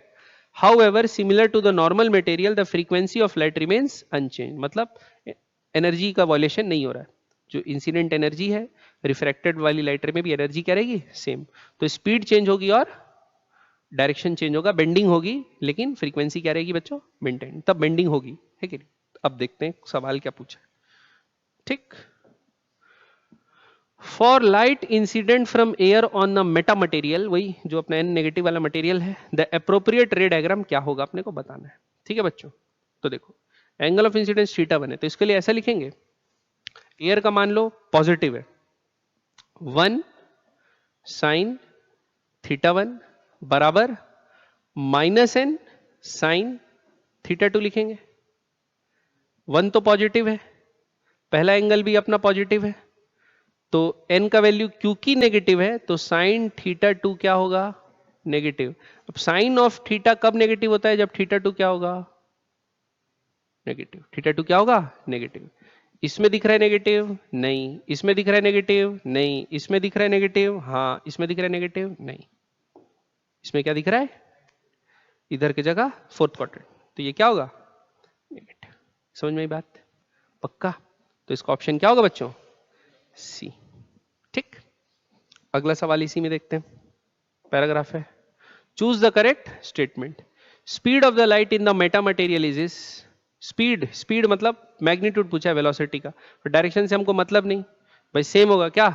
However, similar to the normal material, the frequency of light remains unchanged. मतलब एनर्जी का violation नहीं हो रहा है, जो incident energy है refracted वाली light में भी एनर्जी क्या रहेगी, सेम. तो स्पीड चेंज होगी और डायरेक्शन चेंज होगा, बेंडिंग होगी, लेकिन फ्रीक्वेंसी क्या रहेगी बच्चों, मेंटेन. तब बेंडिंग होगी, है कि नहीं. अब देखते हैं सवाल क्या पूछा. ठीक. For light incident from air on the Meta material, वही जो अपना एन नेगेटिव वाला मटेरियल है, द अप्रोप्रिएट रे डायग्राम क्या होगा अपने को बताना है. ठीक है बच्चों. तो देखो एंगल ऑफ इंसिडेंस थीटा बने, तो इसके लिए ऐसा लिखेंगे, एयर का मान लो पॉजिटिव है, 1 साइन थीटा 1 बराबर -n साइन थीटा 2 लिखेंगे. 1 तो पॉजिटिव है, पहला एंगल भी अपना पॉजिटिव है, तो n का वैल्यू क्योंकि नेगेटिव है तो साइन थीटा 2 क्या होगा, नेगेटिव. अब साइन ऑफ थीटा कब नेगेटिव होता है, जब थीटा 2 क्या होगा, नेगेटिव. थीटा 2 क्या होगा, नेगेटिव. इसमें दिख रहा है नेगेटिव, नहीं. इसमें दिख रहा है नेगेटिव, नहीं. इसमें दिख रहा है नेगेटिव, हाँ. इसमें दिख रहा है नेगेटिव, नहीं. इसमें क्या दिख रहा है, इधर की जगह फोर्थ क्वाड्रेंट, तो ये क्या होगा, नेगेटिव. समझ में आई बात, पक्का. तो इसका ऑप्शन क्या होगा बच्चों, सी. ठीक. अगला सवाल इसी में देखते हैं, पैराग्राफ है. Choose the correct statement. Speed of the light in the Meta material is speed. Speed मतलब मैग्नीट्यूड पूछा है वेलोसिटी का, तो डायरेक्शन से हमको मतलब नहीं भाई, सेम होगा क्या,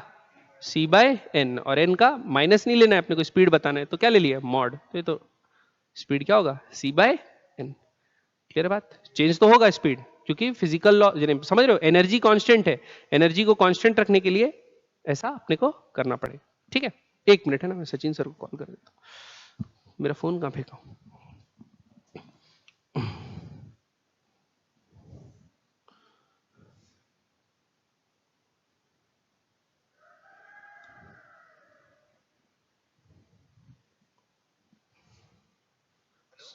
c बाय n, और n का माइनस नहीं लेना है अपने को, स्पीड बताना है, तो क्या ले लिया, मॉड. तो ये तो स्पीड क्या होगा, c बाय n. क्लियर बात. चेंज तो होगा स्पीड, क्योंकि फिजिकल लॉ समझ रहे हो, एनर्जी कांस्टेंट है, एनर्जी को कांस्टेंट रखने के लिए ऐसा अपने को करना पड़ेगा. ठीक है. एक मिनट है ना, मैं सचिन सर को कॉल कर देता हूं. मेरा फोन कहां फेंका.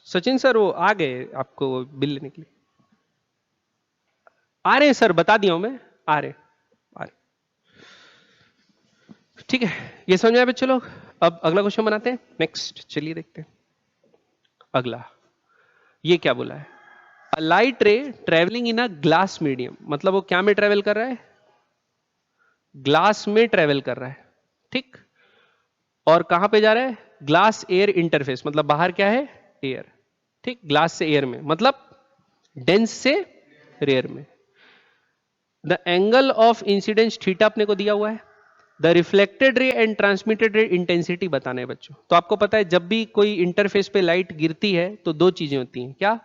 सचिन सर वो आ गए आपको बिल लेने के लिए. आ रहे हैं सर, बता दिया हूं मैं, आ रहे. ठीक है, ये समझ में आया बच्चों लोग. अब अगला क्वेश्चन बनाते हैं. नेक्स्ट चलिए देखते हैं अगला. ये क्या बोला है, a light ray travelling in a glass medium. मतलब वो क्या में ट्रेवल कर रहा है, ग्लास में ट्रेवल कर रहा है. ठीक. और कहां पे जा रहा है, ग्लास एयर इंटरफेस, मतलब बाहर क्या है, एयर. ठीक. ग्लास से एयर में, मतलब डेंस से रेयर में. The angle of incidence theta अपने को दिया हुआ है. The reflected ray and transmitted रे इंटेंसिटी बताना है बच्चों. तो आपको पता है जब भी कोई इंटरफेस पे लाइट गिरती है तो दो चीजें होती हैं, क्या,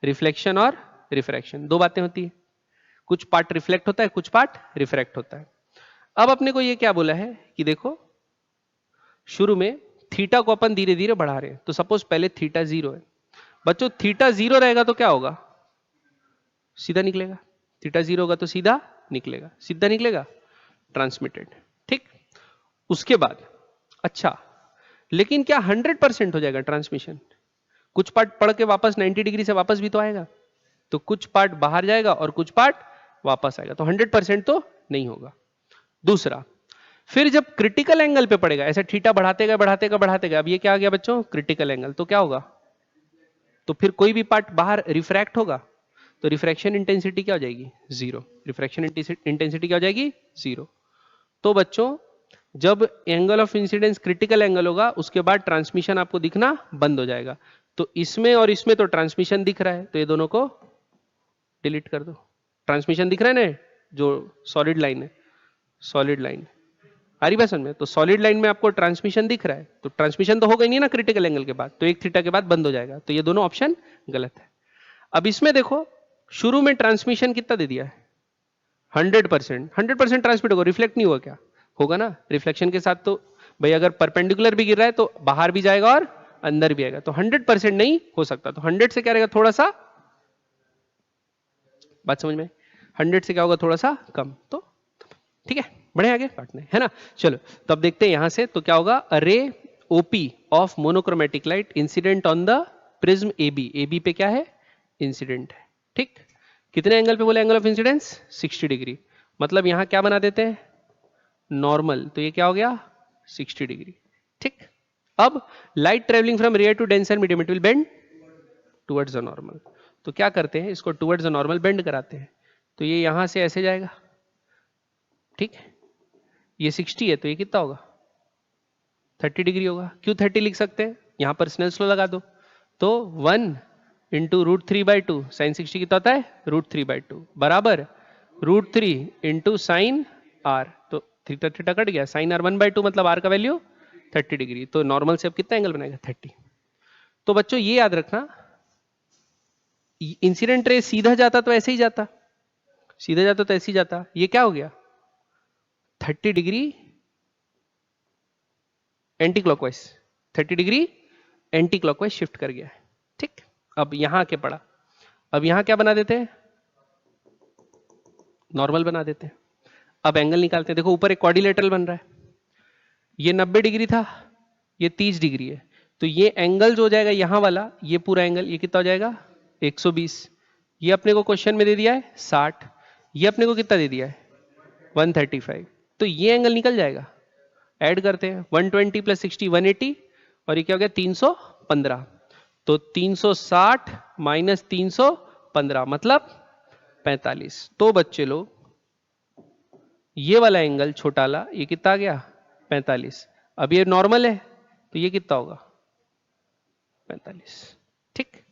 रिफ्लेक्शन और रिफ्रैक्शन. दो बातें होती है, कुछ पार्ट रिफ्लेक्ट होता है, कुछ पार्ट रिफ्रैक्ट होता है. अब अपने को ये क्या बोला है कि देखो शुरू में थीटा को अपन धीरे धीरे बढ़ा रहे हैं, तो सपोज पहले थीटा 0 है बच्चों. थीटा 0 रहेगा तो क्या होगा, सीधा निकलेगा. थीटा 0 होगा तो सीधा निकलेगा, सीधा निकलेगा, ट्रांसमिटेड. ठीक. उसके बाद अच्छा, लेकिन क्या 100% हो जाएगा ट्रांसमिशन, कुछ पार्ट पढ़ के वापस 90 डिग्री से वापस भी तो आएगा, तो कुछ पार्ट बाहर जाएगा और कुछ पार्ट वापस आएगा, तो 100% तो नहीं होगा. दूसरा, फिर जब क्रिटिकल एंगल पे पड़ेगा, ऐसे थीटा बढ़ाते गए बढ़ाते गए बढ़ाते गए, अब ये क्या आ गया बच्चों, क्रिटिकल एंगल, तो क्या होगा, तो फिर कोई भी पार्ट बाहर रिफ्रैक्ट होगा, तो रिफ्रैक्शन इंटेंसिटी क्या हो जाएगी, 0. रिफ्रैक्शन इंटेंसिटी क्या हो जाएगी, 0. तो बच्चों जब angle of incidence critical angle होगा, उसके बाद ट्रांसमिशन आपको दिखना बंद हो जाएगा. तो इसमें और इसमें तो ट्रांसमिशन दिख रहा है, तो ये दोनों को डिलीट कर दो. ट्रांसमिशन दिख रहा है ना, जो सॉलिड लाइन है, सॉलिड लाइन आ रही बात समझ में. तो सॉलिड लाइन में आपको ट्रांसमिशन दिख रहा है, तो ट्रांसमिशन तो होगा ही नहीं ना क्रिटिकल एंगल के बाद, तो एक थीटा के बाद बंद हो जाएगा. तो ये दोनों ऑप्शन गलत है. अब इसमें देखो शुरू में ट्रांसमिशन कितना दे दिया है, 100%. 100% ट्रांसमिट होगा, रिफ्लेक्ट नहीं हुआ क्या, होगा ना. रिफ्लेक्शन के साथ तो भाई अगर परपेंडिकुलर भी गिर रहा है तो बाहर भी जाएगा और अंदर भी आएगा, तो 100% नहीं हो सकता. तो 100 से क्या रहेगा, थोड़ा सा, बात समझ में, 100 से क्या होगा, थोड़ा सा कम. तो ठीक है, बढ़े आगे काटने, है ना. चलो तो अब देखते हैं यहां से, तो क्या होगा, a ray OP of monochromatic light incident on the prism AB. AB पे क्या है, इंसिडेंट है. ठीक. कितने एंगल पे बोले, एंगल ऑफ इंसिडेंस 60 डिग्री. मतलब यहां क्या बना देते हैं, नॉर्मल, तो ये क्या हो गया, 60 डिग्री. ठीक. अब light travelling from rare to denser medium it will bend towards the normal. तो क्या करते हैं, इसको टुवर्ड्स द नॉर्मल बेंड कराते हैं। तो ये यहां से ऐसे जाएगा, ठीक है, ये 60 है तो ये कितना होगा 30 डिग्री होगा। क्यों 30 लिख सकते हैं, यहां पर स्नेल लॉ लगा दो। तो 1 इंटू √3/2 साइन 60 कितना होता है √3/2 बराबर √3 इंटू साइन आर। तो थीटा थीटा कट गया, साइन आर 1/2 मतलब आर का वैल्यू 30 डिग्री। तो नॉर्मल से अब कितना एंगल बनेगा 30। तो बच्चों ये याद रखना, इंसिडेंट रे सीधा जाता तो ऐसे ही जाता, सीधा जाता तो ऐसे ही जाता। ये क्या हो गया 30 degree anti clockwise, 30 degree anti clockwise shift कर गया है, ठीक। अब यहां आके पड़ा, अब यहां क्या बना देते हैं नॉर्मल बना देते हैं। अब एंगल निकालते हैं, देखो ऊपर एक क्वाड्रिलेटरल बन रहा है, ये 90 डिग्री था, ये 30 डिग्री है। तो ये एंगल जो हो जाएगा यहां वाला, ये पूरा एंगल ये कितना हो जाएगा 120। ये अपने को क्वेश्चन में दे दिया है 60, ये अपने को कितना दे दिया है 135। तो ये एंगल निकल जाएगा, ऐड करते हैं 120 प्लस 60 180 और ये क्या हो गया 315। तो 360 माइनस 315 मतलब 45। तो बच्चे लोग ये वाला एंगल छोटा वाला ये कितना आ गया 45। अब ये नॉर्मल है तो ये कितना होगा 45, ठीक।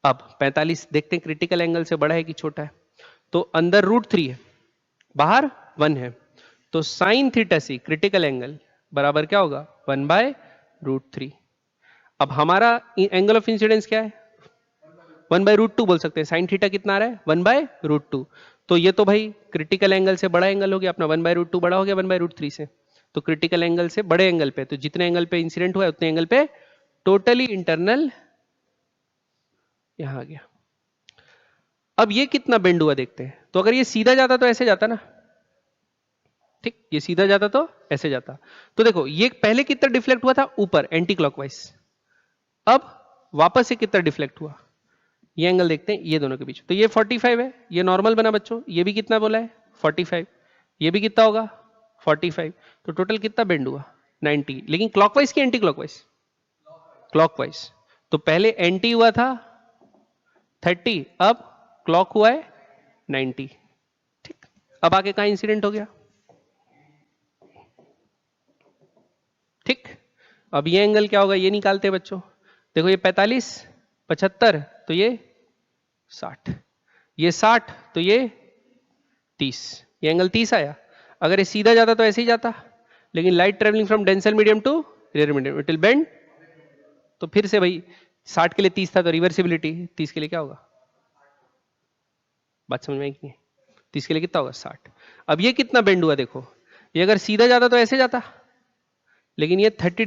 अब 45 देखते हैं क्रिटिकल एंगल से बड़ा है कि छोटा है। तो अंदर √3 है, बाहर 1 है, तो साइन थीटा सी क्रिटिकल एंगल बराबर क्या होगा 1/√3। अब हमारा एंगल ऑफ इंसिडेंस क्या है 1/√2 बोल सकते हैं। साइन थीटा कितना आ रहा है 1/√2। तो ये तो भाई क्रिटिकल एंगल से बड़ा एंगल हो गया अपना, 1/√2 बड़ा हो गया 1/√3 से। तो क्रिटिकल एंगल से बड़े एंगल पे, तो जितने एंगल पे इंसिडेंट हुआ है उतने एंगल पे टोटली इंटरनल यहां आ गया। अब ये कितना बेंड हुआ देखते हैं। तो अगर ये सीधा जाता तो ऐसे जाता ना, ठीक, ये सीधा जाता तो ऐसे जाता। तो देखो ये पहले कितना डिफ्लेक्ट हुआ था ऊपर एंटी क्लॉकवाइज, अब वापस से कितना डिफ्लेक्ट हुआ, ये एंगल देखते हैं ये दोनों के बीच। तो ये 45 है, ये नॉर्मल बना बच्चों, ये भी कितना बोला है 45, ये भी कितना होगा 45। तो टोटल कितना बेंड हुआ 90। लेकिन क्लॉकवाइज की एंटी क्लॉकवाइज, क्लॉकवाइज। तो पहले एंटी हुआ था 30, अब क्लॉक हुआ है 90, ठीक। अब आगे कहां इंसिडेंट हो गया, ठीक। अब ये एंगल क्या होगा ये निकालते हैं बच्चों। देखो ये 45 75 तो ये 60, ये 60 तो ये 30, ये एंगल 30 आया। अगर ये सीधा जाता तो ऐसे ही जाता, लेकिन light travelling from denser medium to rare medium it will bend. तो फिर से भाई 60 के लिए 30 था तो रिवर्सिबिलिटी, 30 के लिए क्या होगा, बात समझ में आई कि नहीं, 30 के लिए कितना होगा 60। अब ये कितना बेंड हुआ देखो, ये अगर सीधा जाता तो ऐसे जाता, लेकिन ये 30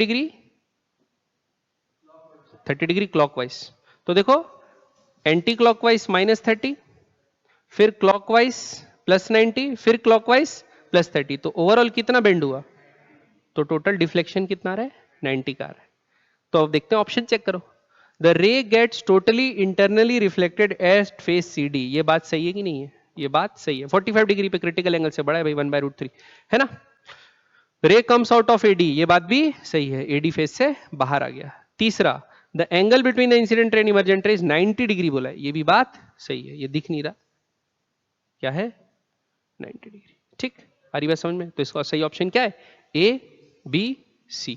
डिग्री क्लॉकवाइज। तो देखो एंटी क्लॉकवाइज -30, फिर क्लॉकवाइज +90, फिर क्लॉकवाइज +30। तो ओवरऑल कितना बेंड हुआ, तो टोटल डिफ्लेक्शन कितना आ रहा है 90 का आ रहा है। तो अब देखते हैं ऑप्शन चेक करो। The ray gets totally internally reflected at face CD। ये बात सही है कि नहीं है, ये बात सही है। 45 डिग्री पे क्रिटिकल एंगल से बड़ा है भाई 1/√3 है ना। रे कम्स आउट ऑफ AD, ये बात भी सही है, AD फेस से बाहर आ गया। तीसरा the angle between the incident ray and emergent रे इज 90 डिग्री बोला है, ये भी बात सही है, ये दिख नहीं रहा क्या है 90 डिग्री, ठीक। आ रही बात समझ में। तो इसका सही ऑप्शन क्या है A B C।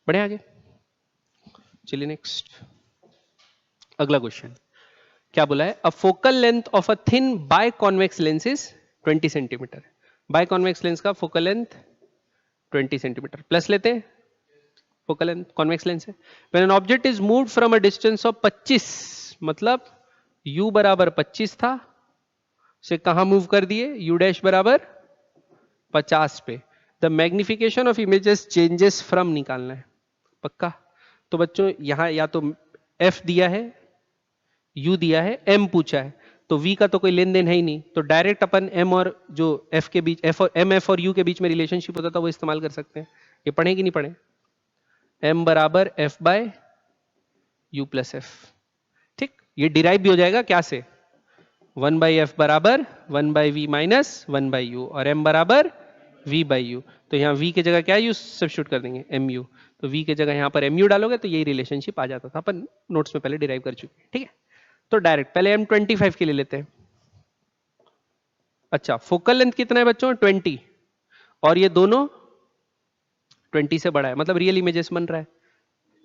बढ़े आगे, चलिए नेक्स्ट अगला क्वेश्चन क्या बोला है। A focal length of a thin biconvex lens is 20 centimetre. Biconvex lens का फोकल लेंथ 20 सेंटीमीटर प्लस लेते हैं फोकल लेंथ कॉन्वेक्स लेंस है। When an object is moved from a distance of 25, मतलब u बराबर 25 था, से कहां move कर दिए u डैश बराबर 50 पे। The magnification of images changes from निकालना है पक्का। तो बच्चों यहां या तो f दिया है, u दिया है, m पूछा है, तो v का तो कोई लेन देन है ही नहीं, तो डायरेक्ट अपन m और जो f के बीच f और u के बीच में रिलेशनशिप होता था वो इस्तेमाल कर सकते हैं। ये पढ़े कि नहीं पढ़े, m बराबर f by u plus f, ठीक। ये डिराइव भी हो जाएगा क्या से 1/f बराबर 1/v माइनस 1/u और m बराबर v/u। तो यहाँ v की जगह क्या यूज सब्स्टिट्यूट कर देंगे mu। तो v के जगह यहाँ पर mu डालोगे तो यही रिलेशनशिप आ जाता था, अपन नोट्स में पहले डिराइव कर चुके हैं, ठीक है। तो डायरेक्ट पहले हम 25 के लिए लेते हैं। अच्छा, फोकल लेंथ कितना है बच्चों? 20, और ये दोनों 20 से बड़ा है, मतलब रियल इमेजेस बन रहा है,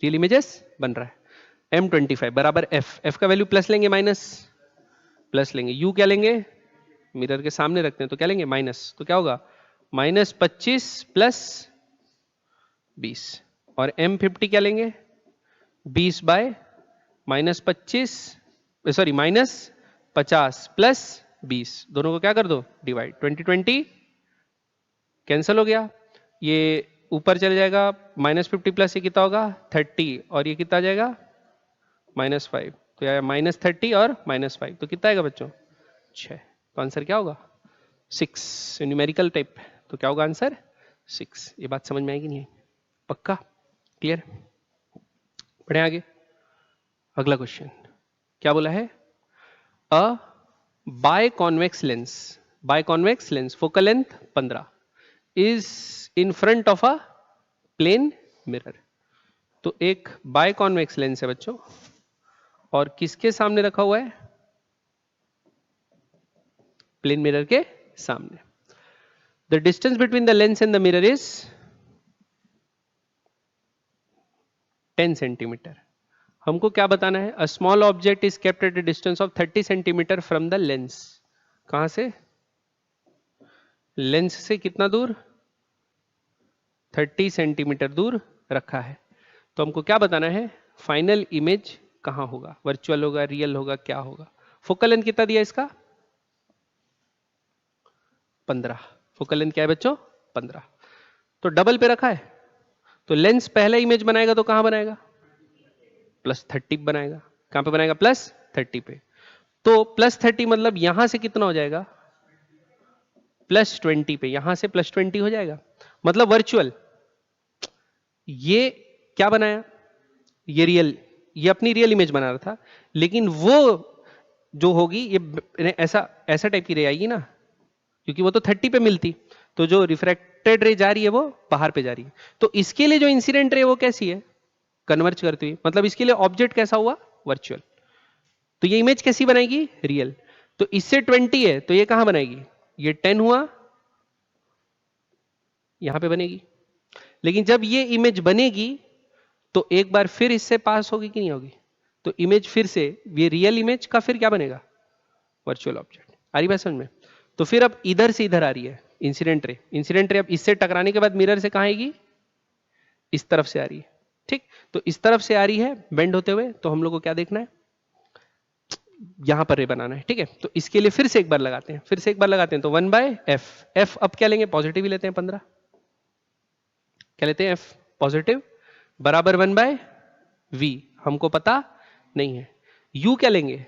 रियल इमेजेस बन रहा है। M25 बराबर f का वैल्यू प्लस लेंगे माइनस प्लस लेंगे, u क्या लेंगे? मिरर के सामने रखते हैं तो क्या लेंगे? माइनस, तो क्या होगा? -25 प्लस 20, और M50 क्या लेंगे? 20 बाय -25, सॉरी -50 प्लस 20, दोनों को क्या कर दो? डिवाइड। 20 कैंसिल हो गया, ये ऊपर चले जाएगा, -50 प्लस ये कितना होगा? 30, और ये कितना आ जाएगा? -5, तो यह -30 और -5, तो कितना आएगा बच्चों? 6। तो आंसर क्या होगा? 6। न्यूमेरिकल टाइप, तो क्या होगा आंसर? 6। ये बात समझ में आएगी नहीं? पक्का? क्लियर? बढ़े आगे। अगला क्वेश्चन क्या बोला है? A biconvex lens focal length 15 is in front of a plane mirror. तो एक बायकॉन्वेक्स लेंस है बच्चों, और किसके सामने रखा हुआ है? प्लेन मिरर के सामने। The distance between the lens and the mirror is 10 centimetre. हमको क्या बताना है? A small object is kept at a distance of 30 centimetre from the lens. कहां से? लेंस से कितना दूर? 30 सेंटीमीटर दूर रखा है। तो हमको क्या बताना है? फाइनल इमेज कहां होगा? वर्चुअल होगा, रियल होगा, क्या होगा? फोकल लेंथ कितना दिया इसका? 15। फोकल लेंथ क्या है बच्चों? 15। तो डबल पे रखा है, तो लेंस पहला इमेज बनाएगा तो कहां बनाएगा? +30 बनाएगा। कहां पे बनाएगा? +30 पे। तो +30 मतलब यहां से कितना हो जाएगा? +20 पे, यहां से +20 हो जाएगा, मतलब वर्चुअल। ये क्या बनाया? ये रियल, ये अपनी रियल इमेज बना रहा था, लेकिन वो जो होगी ये ऐसा टाइप की रे आएगी ना, क्योंकि वो तो 30 पे मिलती, तो जो रिफ्रैक्टेड रे जा रही है वो बाहर पे जा रही है। तो इसके लिए जो इंसिडेंट रे वो कैसी है? कन्वर्ज करती हुई, मतलब इसके लिए ऑब्जेक्ट कैसा हुआ? वर्चुअल। तो ये इमेज कैसी बनाएगी? रियल। तो इससे 20 है तो ये कहां बनाएगी? ये 10 हुआ, यहां पे बनेगी। लेकिन जब ये इमेज बनेगी तो एक बार फिर इससे पास होगी कि नहीं होगी? तो इमेज फिर से, ये रियल इमेज का फिर क्या बनेगा? Virtual object. आ रही बात समझ में? तो फिर अब इधर से इधर आ रही है इंसिडेंट रे। इंसिडेंट रे अब इससे टकराने के बाद मिरर से कहां आएगी? इस तरफ से आ रही है, ठीक। तो इस तरफ से आ रही है बेंड होते हुए, तो हम लोग को क्या देखना है? यहां पर रे बनाना है, ठीक है। तो इसके लिए फिर से एक बार लगाते हैं, तो 1/f। f अब क्या लेंगे? पॉजिटिव ही लेते हैं। 15 क्या लेते हैं? f पॉजिटिव, बराबर 1/v। हमको पता नहीं है। u क्या लेंगे?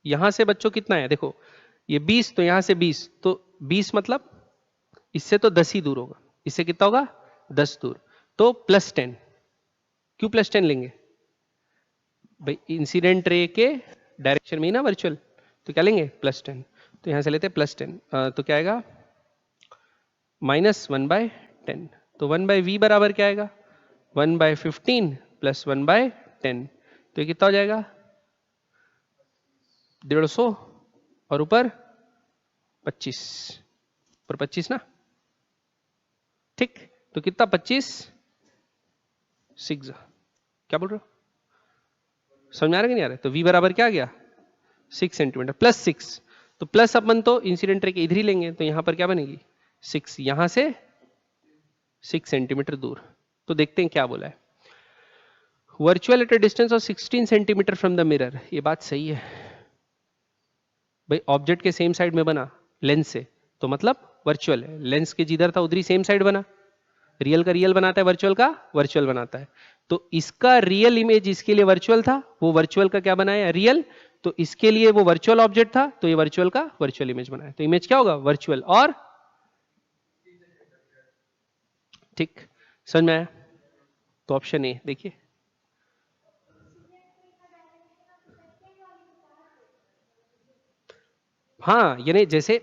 यहां से बच्चों कितना है? देखो ये 20, तो यहां से 20, तो 20 मतलब इससे तो 10 ही दूर होगा, इससे कितना होगा? 10 दूर, तो +10। क्यों +10 लेंगे भाई? इंसिडेंट रे के डायरेक्शन में ही ना वर्चुअल, तो क्या लेंगे? +10। तो यहां से लेते हैं +10, तो क्या आएगा? -1/10। तो 1/v बराबर क्या आएगा? 1/15 + 1/10, तो ये कितना हो जाएगा? 150, और ऊपर 25, ऊपर 25 ना, ठीक। तो कितना? 25 6। क्या बोल रहे हो? समझ में आ रहा है कि नहीं आ रहा है? तो v बराबर क्या आ गया? 6 सेंटीमीटर, +6। तो प्लस अपन तो इंसिडेंट रे के इधर ही लेंगे, तो यहां पर क्या बनेगी? 6, यहां से 6 सेंटीमीटर दूर। तो देखते हैं क्या बोला है। Virtual eight a distance of 16 centimetre from the mirror. ये बात सही है भाई, ऑब्जेक्ट के सेम साइड में बना लेंस से, तो मतलब वर्चुअल है। लेंस के जिधर था उधर ही सेम साइड बना। रियल का रियल बनाता है, वर्चुअल का वर्चुअल बनाता है। तो इसका रियल इमेज इसके लिए वर्चुअल था, वो वर्चुअल का क्या बनाया? रियल। तो इसके लिए वो वर्चुअल ऑब्जेक्ट था, तो ये वर्चुअल का वर्चुअल इमेज बनाया। तो इमेज क्या होगा? वर्चुअल। और ठीक, समझ में आया? तो ऑप्शन ए देखिए। हाँ, यानी जैसे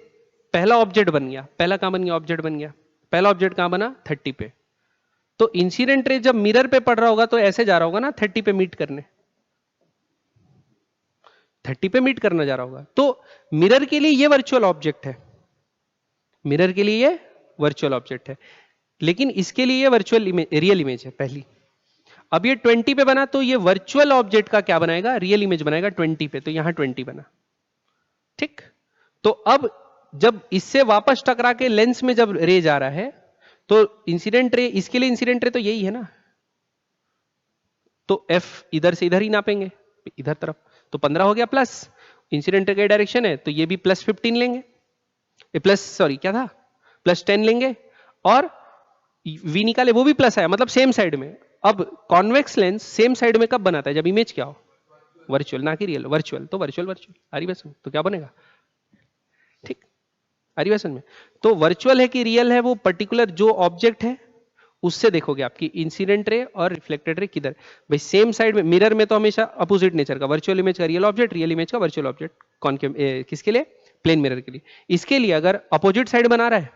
पहला ऑब्जेक्ट बन गया, पहला कहां बन गया? ऑब्जेक्ट बन गया। पहला ऑब्जेक्ट कहां बना? 30 पे। तो इंसिडेंट रे जब मिरर पे पड़ रहा होगा तो ऐसे जा रहा होगा ना 30 पे मीट करने, 30 पे मीट करना जा रहा होगा। तो मिरर के लिए ये वर्चुअल ऑब्जेक्ट है, मिरर के लिए ये वर्चुअल ऑब्जेक्ट है, लेकिन इसके लिए ये वर्चुअल इमेज, रियल इमेज है पहली। अब ये 20 पे बना तो ये वर्चुअल ऑब्जेक्ट का क्या बनाएगा, रियल इमेज बनाएगा 20 पे, तो यहां 20 बना, ठीक। तो अब जब इससे वापस टकरा के लेंस में जब रे जा रहा है तो इंसिडेंट रे, इसके लिए इंसिडेंट रे तो यही है ना, तो एफ इधर से इधर ही नापेंगे, इधर तरफ, तो 15 हो गया प्लस, इंसिडेंट रे का डायरेक्शन है तो ये भी प्लस 15 लेंगे, प्लस सॉरी क्या था, प्लस 10 लेंगे, और v निकाले वो भी प्लस आया, मतलब सेम साइड में। अब कॉन्वेक्स लेंस सेम साइड में कब बनाता है, जब इमेज क्या हो, वर्चुअल, ना कि रियल, वर्चुअल, तो वर्चुअल वर्चुअल आ रही बस, तो क्या बनेगा, ठीक, आ रही बस में। तो वर्चुअल है कि रियल है, वो पर्टिकुलर जो ऑब्जेक्ट है उससे देखोगे आपकी इंसिडेंट रे और रिफ्लेक्टेड रे किधर, भाई सेम साइड में। मिरर में तो हमेशा अपोजिट नेचर का, वर्चुअल इमेज का रियल ऑब्जेक्ट, रियल इमेज का वर्चुअल ऑब्जेक्ट, कॉनकेव किसके लिए, प्लेन मिरर के लिए। इसके लिए अगर अपोजिट साइड बना रहा है,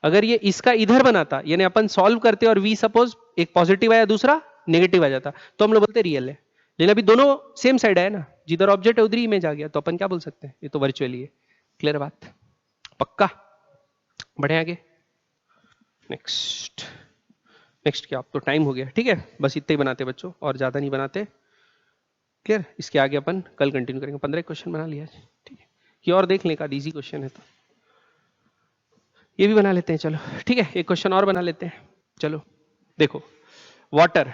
अगर ये इसका इधर बनाता, यानी अपन सॉल्व करते और वी सपोज एक पॉजिटिव आया दूसरा नेगेटिव आ जाता, तो हम लोग बोलते रियल है, लेकिन अभी दोनों सेम साइड है ना, जिधर ऑब्जेक्ट है उधर ही इमेज आ गया, तो अपन क्या बोल सकते हैं, ये तो वर्चुअली है। क्लियर बात, पक्का, बढ़े आगे। नेक्स्ट, नेक्स्ट क्या, अब तो टाइम हो गया, ठीक है, बस इतने ही बनाते बच्चों, और ज्यादा नहीं बनाते। क्लियर, इसके आगे अपन कल कंटिन्यू करेंगे। 15 क्वेश्चन बना लिया, ठीक है, ये और देख लें, का इजी क्वेश्चन है तो ये भी बना लेते हैं, चलो ठीक है, एक क्वेश्चन और बना लेते हैं। चलो देखो, वाटर,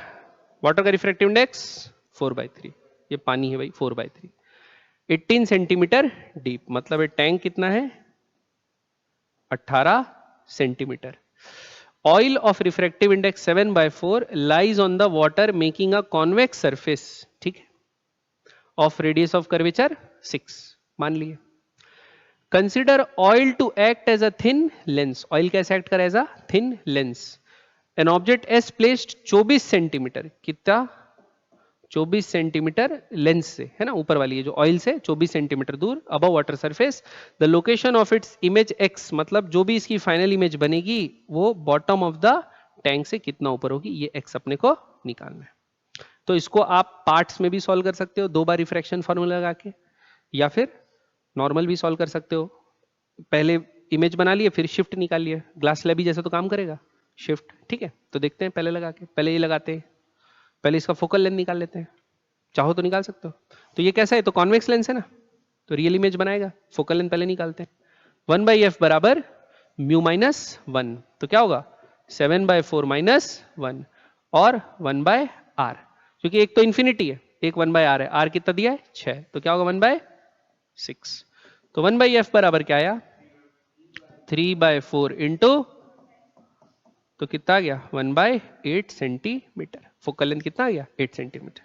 वाटर का रिफ्रैक्टिव इंडेक्स 4/3, ये पानी है भाई, 4/3, 18 सेंटीमीटर डीप, मतलब ये टैंक कितना है, 18 centimetre. Oil of refractive index 7/4 lies on the water making a convex surface, ठीक है, of radius of curvature 6, मान लिए। Consider oil to act as a thin lens, oil कैसे act करे as a thin lens, an object S placed 24 centimetre, कितना, 24 centimetre lens से, है ना, ऊपर वाली है जो ऑयल से 24 सेंटीमीटर दूर, above water surface, the location of its image x, मतलब जो भी इसकी फाइनल इमेज बनेगी वो बॉटम ऑफ द टैंक से कितना ऊपर होगी, ये x अपने को निकालना है। तो इसको आप पार्ट्स में भी सॉल्व कर सकते हो, 2 बार रिफ्रैक्शन फॉर्मूला लगा के, या फिर नॉर्मल भी सॉल्व कर सकते हो। पहले इमेज बना लिए फिर शिफ्ट निकाल लिया, ग्लास स्लैब जैसा तो काम करेगा, शिफ्ट, ठीक है। तो देखते हैं पहले लगा के, पहले ये लगाते हैं, पहले इसका फोकल लेंथ निकाल लेते हैं, चाहो तो निकाल सकते हो। तो ये कैसा है, तो कॉन्वेक्स लेंस है ना, तो रियल इमेज बनाएगा, फोकल लेंथ पहले निकालते हैं। 1/f बराबर म्यू माइनस 1, तो क्या होगा 7/4 माइनस 1 और 1/r, क्योंकि एक तो इंफिनिटी है, एक 1/r है, r कितना दिया है 6, तो क्या होगा 1/6। तो 1/f बराबर क्या आया 3/4 इंटू, तो कितना आ गया 1/8 सेंटीमीटर, फोकल लेंथ कितना आ गया 8 सेंटीमीटर।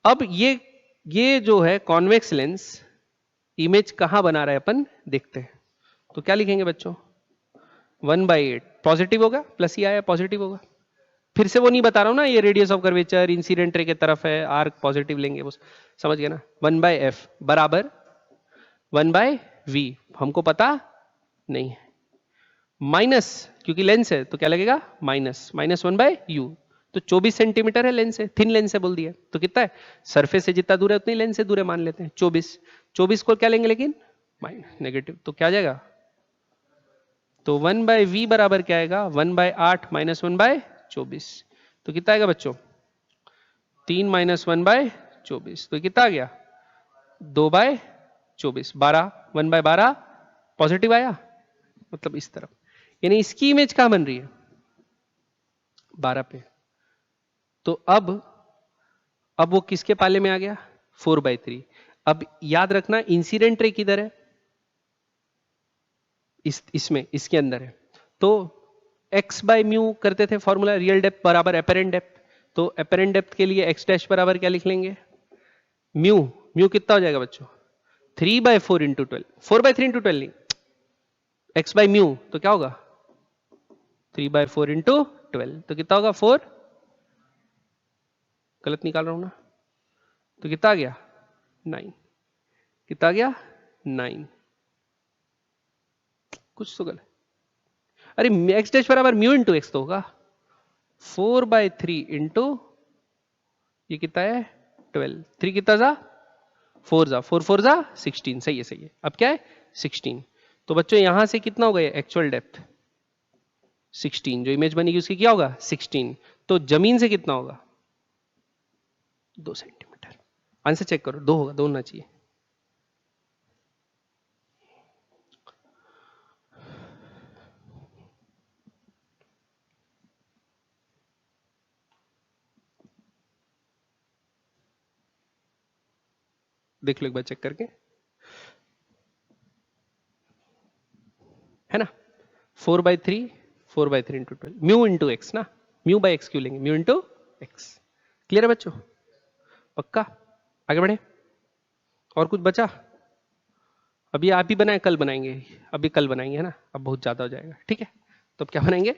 अब ये जो है कॉन्वेक्स लेंस इमेज कहां बना रहा है अपन देखते हैं, तो क्या लिखेंगे बच्चों, 1/8 पॉजिटिव होगा, प्लस ही आया पॉजिटिव होगा, फिर से वो नहीं बता रहा हूं ना, ये radius of curvature incident ray के तरफ है, आर्क पॉजिटिव लेंगे, वो समझ गए ना। 1/f बराबर 1/v, हमको पता नहीं है, माइनस, क्योंकि लेंस है तो क्या लगेगा माइनस, माइनस 1/u, तो 24 सेंटीमीटर है लेंस है, थिन लेंस है बोल दिया, तो कितना है, सरफेस से जितना दूर है उतनी लेंस से दूर है, मान लेते हैं 24, 24 को क्या लेंगे लेकिन नेगेटिव, तो क्या आ जाएगा, तो 1/v बराबर क्या आएगा 1/8 माइनस 1/24, तो कितना आएगा बच्चों 3 माइनस 1/24, तो कितना आ गया 2/24, 12, 1/12 पॉजिटिव आया, मतलब इस तरफ, यानी इसकी इमेज कहां बन रही है 12 पे। तो अब वो किसके पाले में आ गया 4/3। अब याद रखना इंसिडेंट रे किधर है, इसमें, इसके अंदर है, तो x/म्यू करते थे फॉर्मूला, रियल डेप्थ बराबर एपेरेंट डेप्थ, तो एपेरेंट डेप्थ के लिए x डैश बराबर क्या लिख लेंगे म्यू, म्यू कितना हो जाएगा बच्चों 3/4 इंटू 12, 4/3 इंटू 12 नहीं, x/म्यू तो क्या होगा 3/4 इंटू 12, तो कितना होगा 4, गलत निकाल रहा हूं ना, तो कितना आ गया 9, कितना आ गया 9, कुछ तो गलत, अरे x डैश बराबर म्यू इंटू एक्स तो होगा, 4/3 इंटू ये कितना है 12, 3 कितना जा 4 जा 4 4 जा 16, सही है सही है। अब क्या है 16। तो बच्चों यहां से कितना हो गया एक्चुअल डेप्थ 16, जो इमेज बनेगी उसकी क्या होगा 16। तो जमीन से कितना होगा 2 सेंटीमीटर। आंसर चेक करो, 2 होगा, 2 होना चाहिए। देख लो एक बार चेक करके, है ना 4/3 4/3 इंटू 12 म्यू इंटू एक्स ना, म्यू बाई एक्स क्यों लेंगे, म्यू इंटू एक्स। क्लियर है बच्चों, पक्का। आगे बढ़े, और कुछ बचा। अभी आप ही बनाए, कल बनाएंगे, अभी कल बनाएंगे है ना, अब बहुत ज्यादा हो जाएगा। ठीक है, तो अब क्या बनाएंगे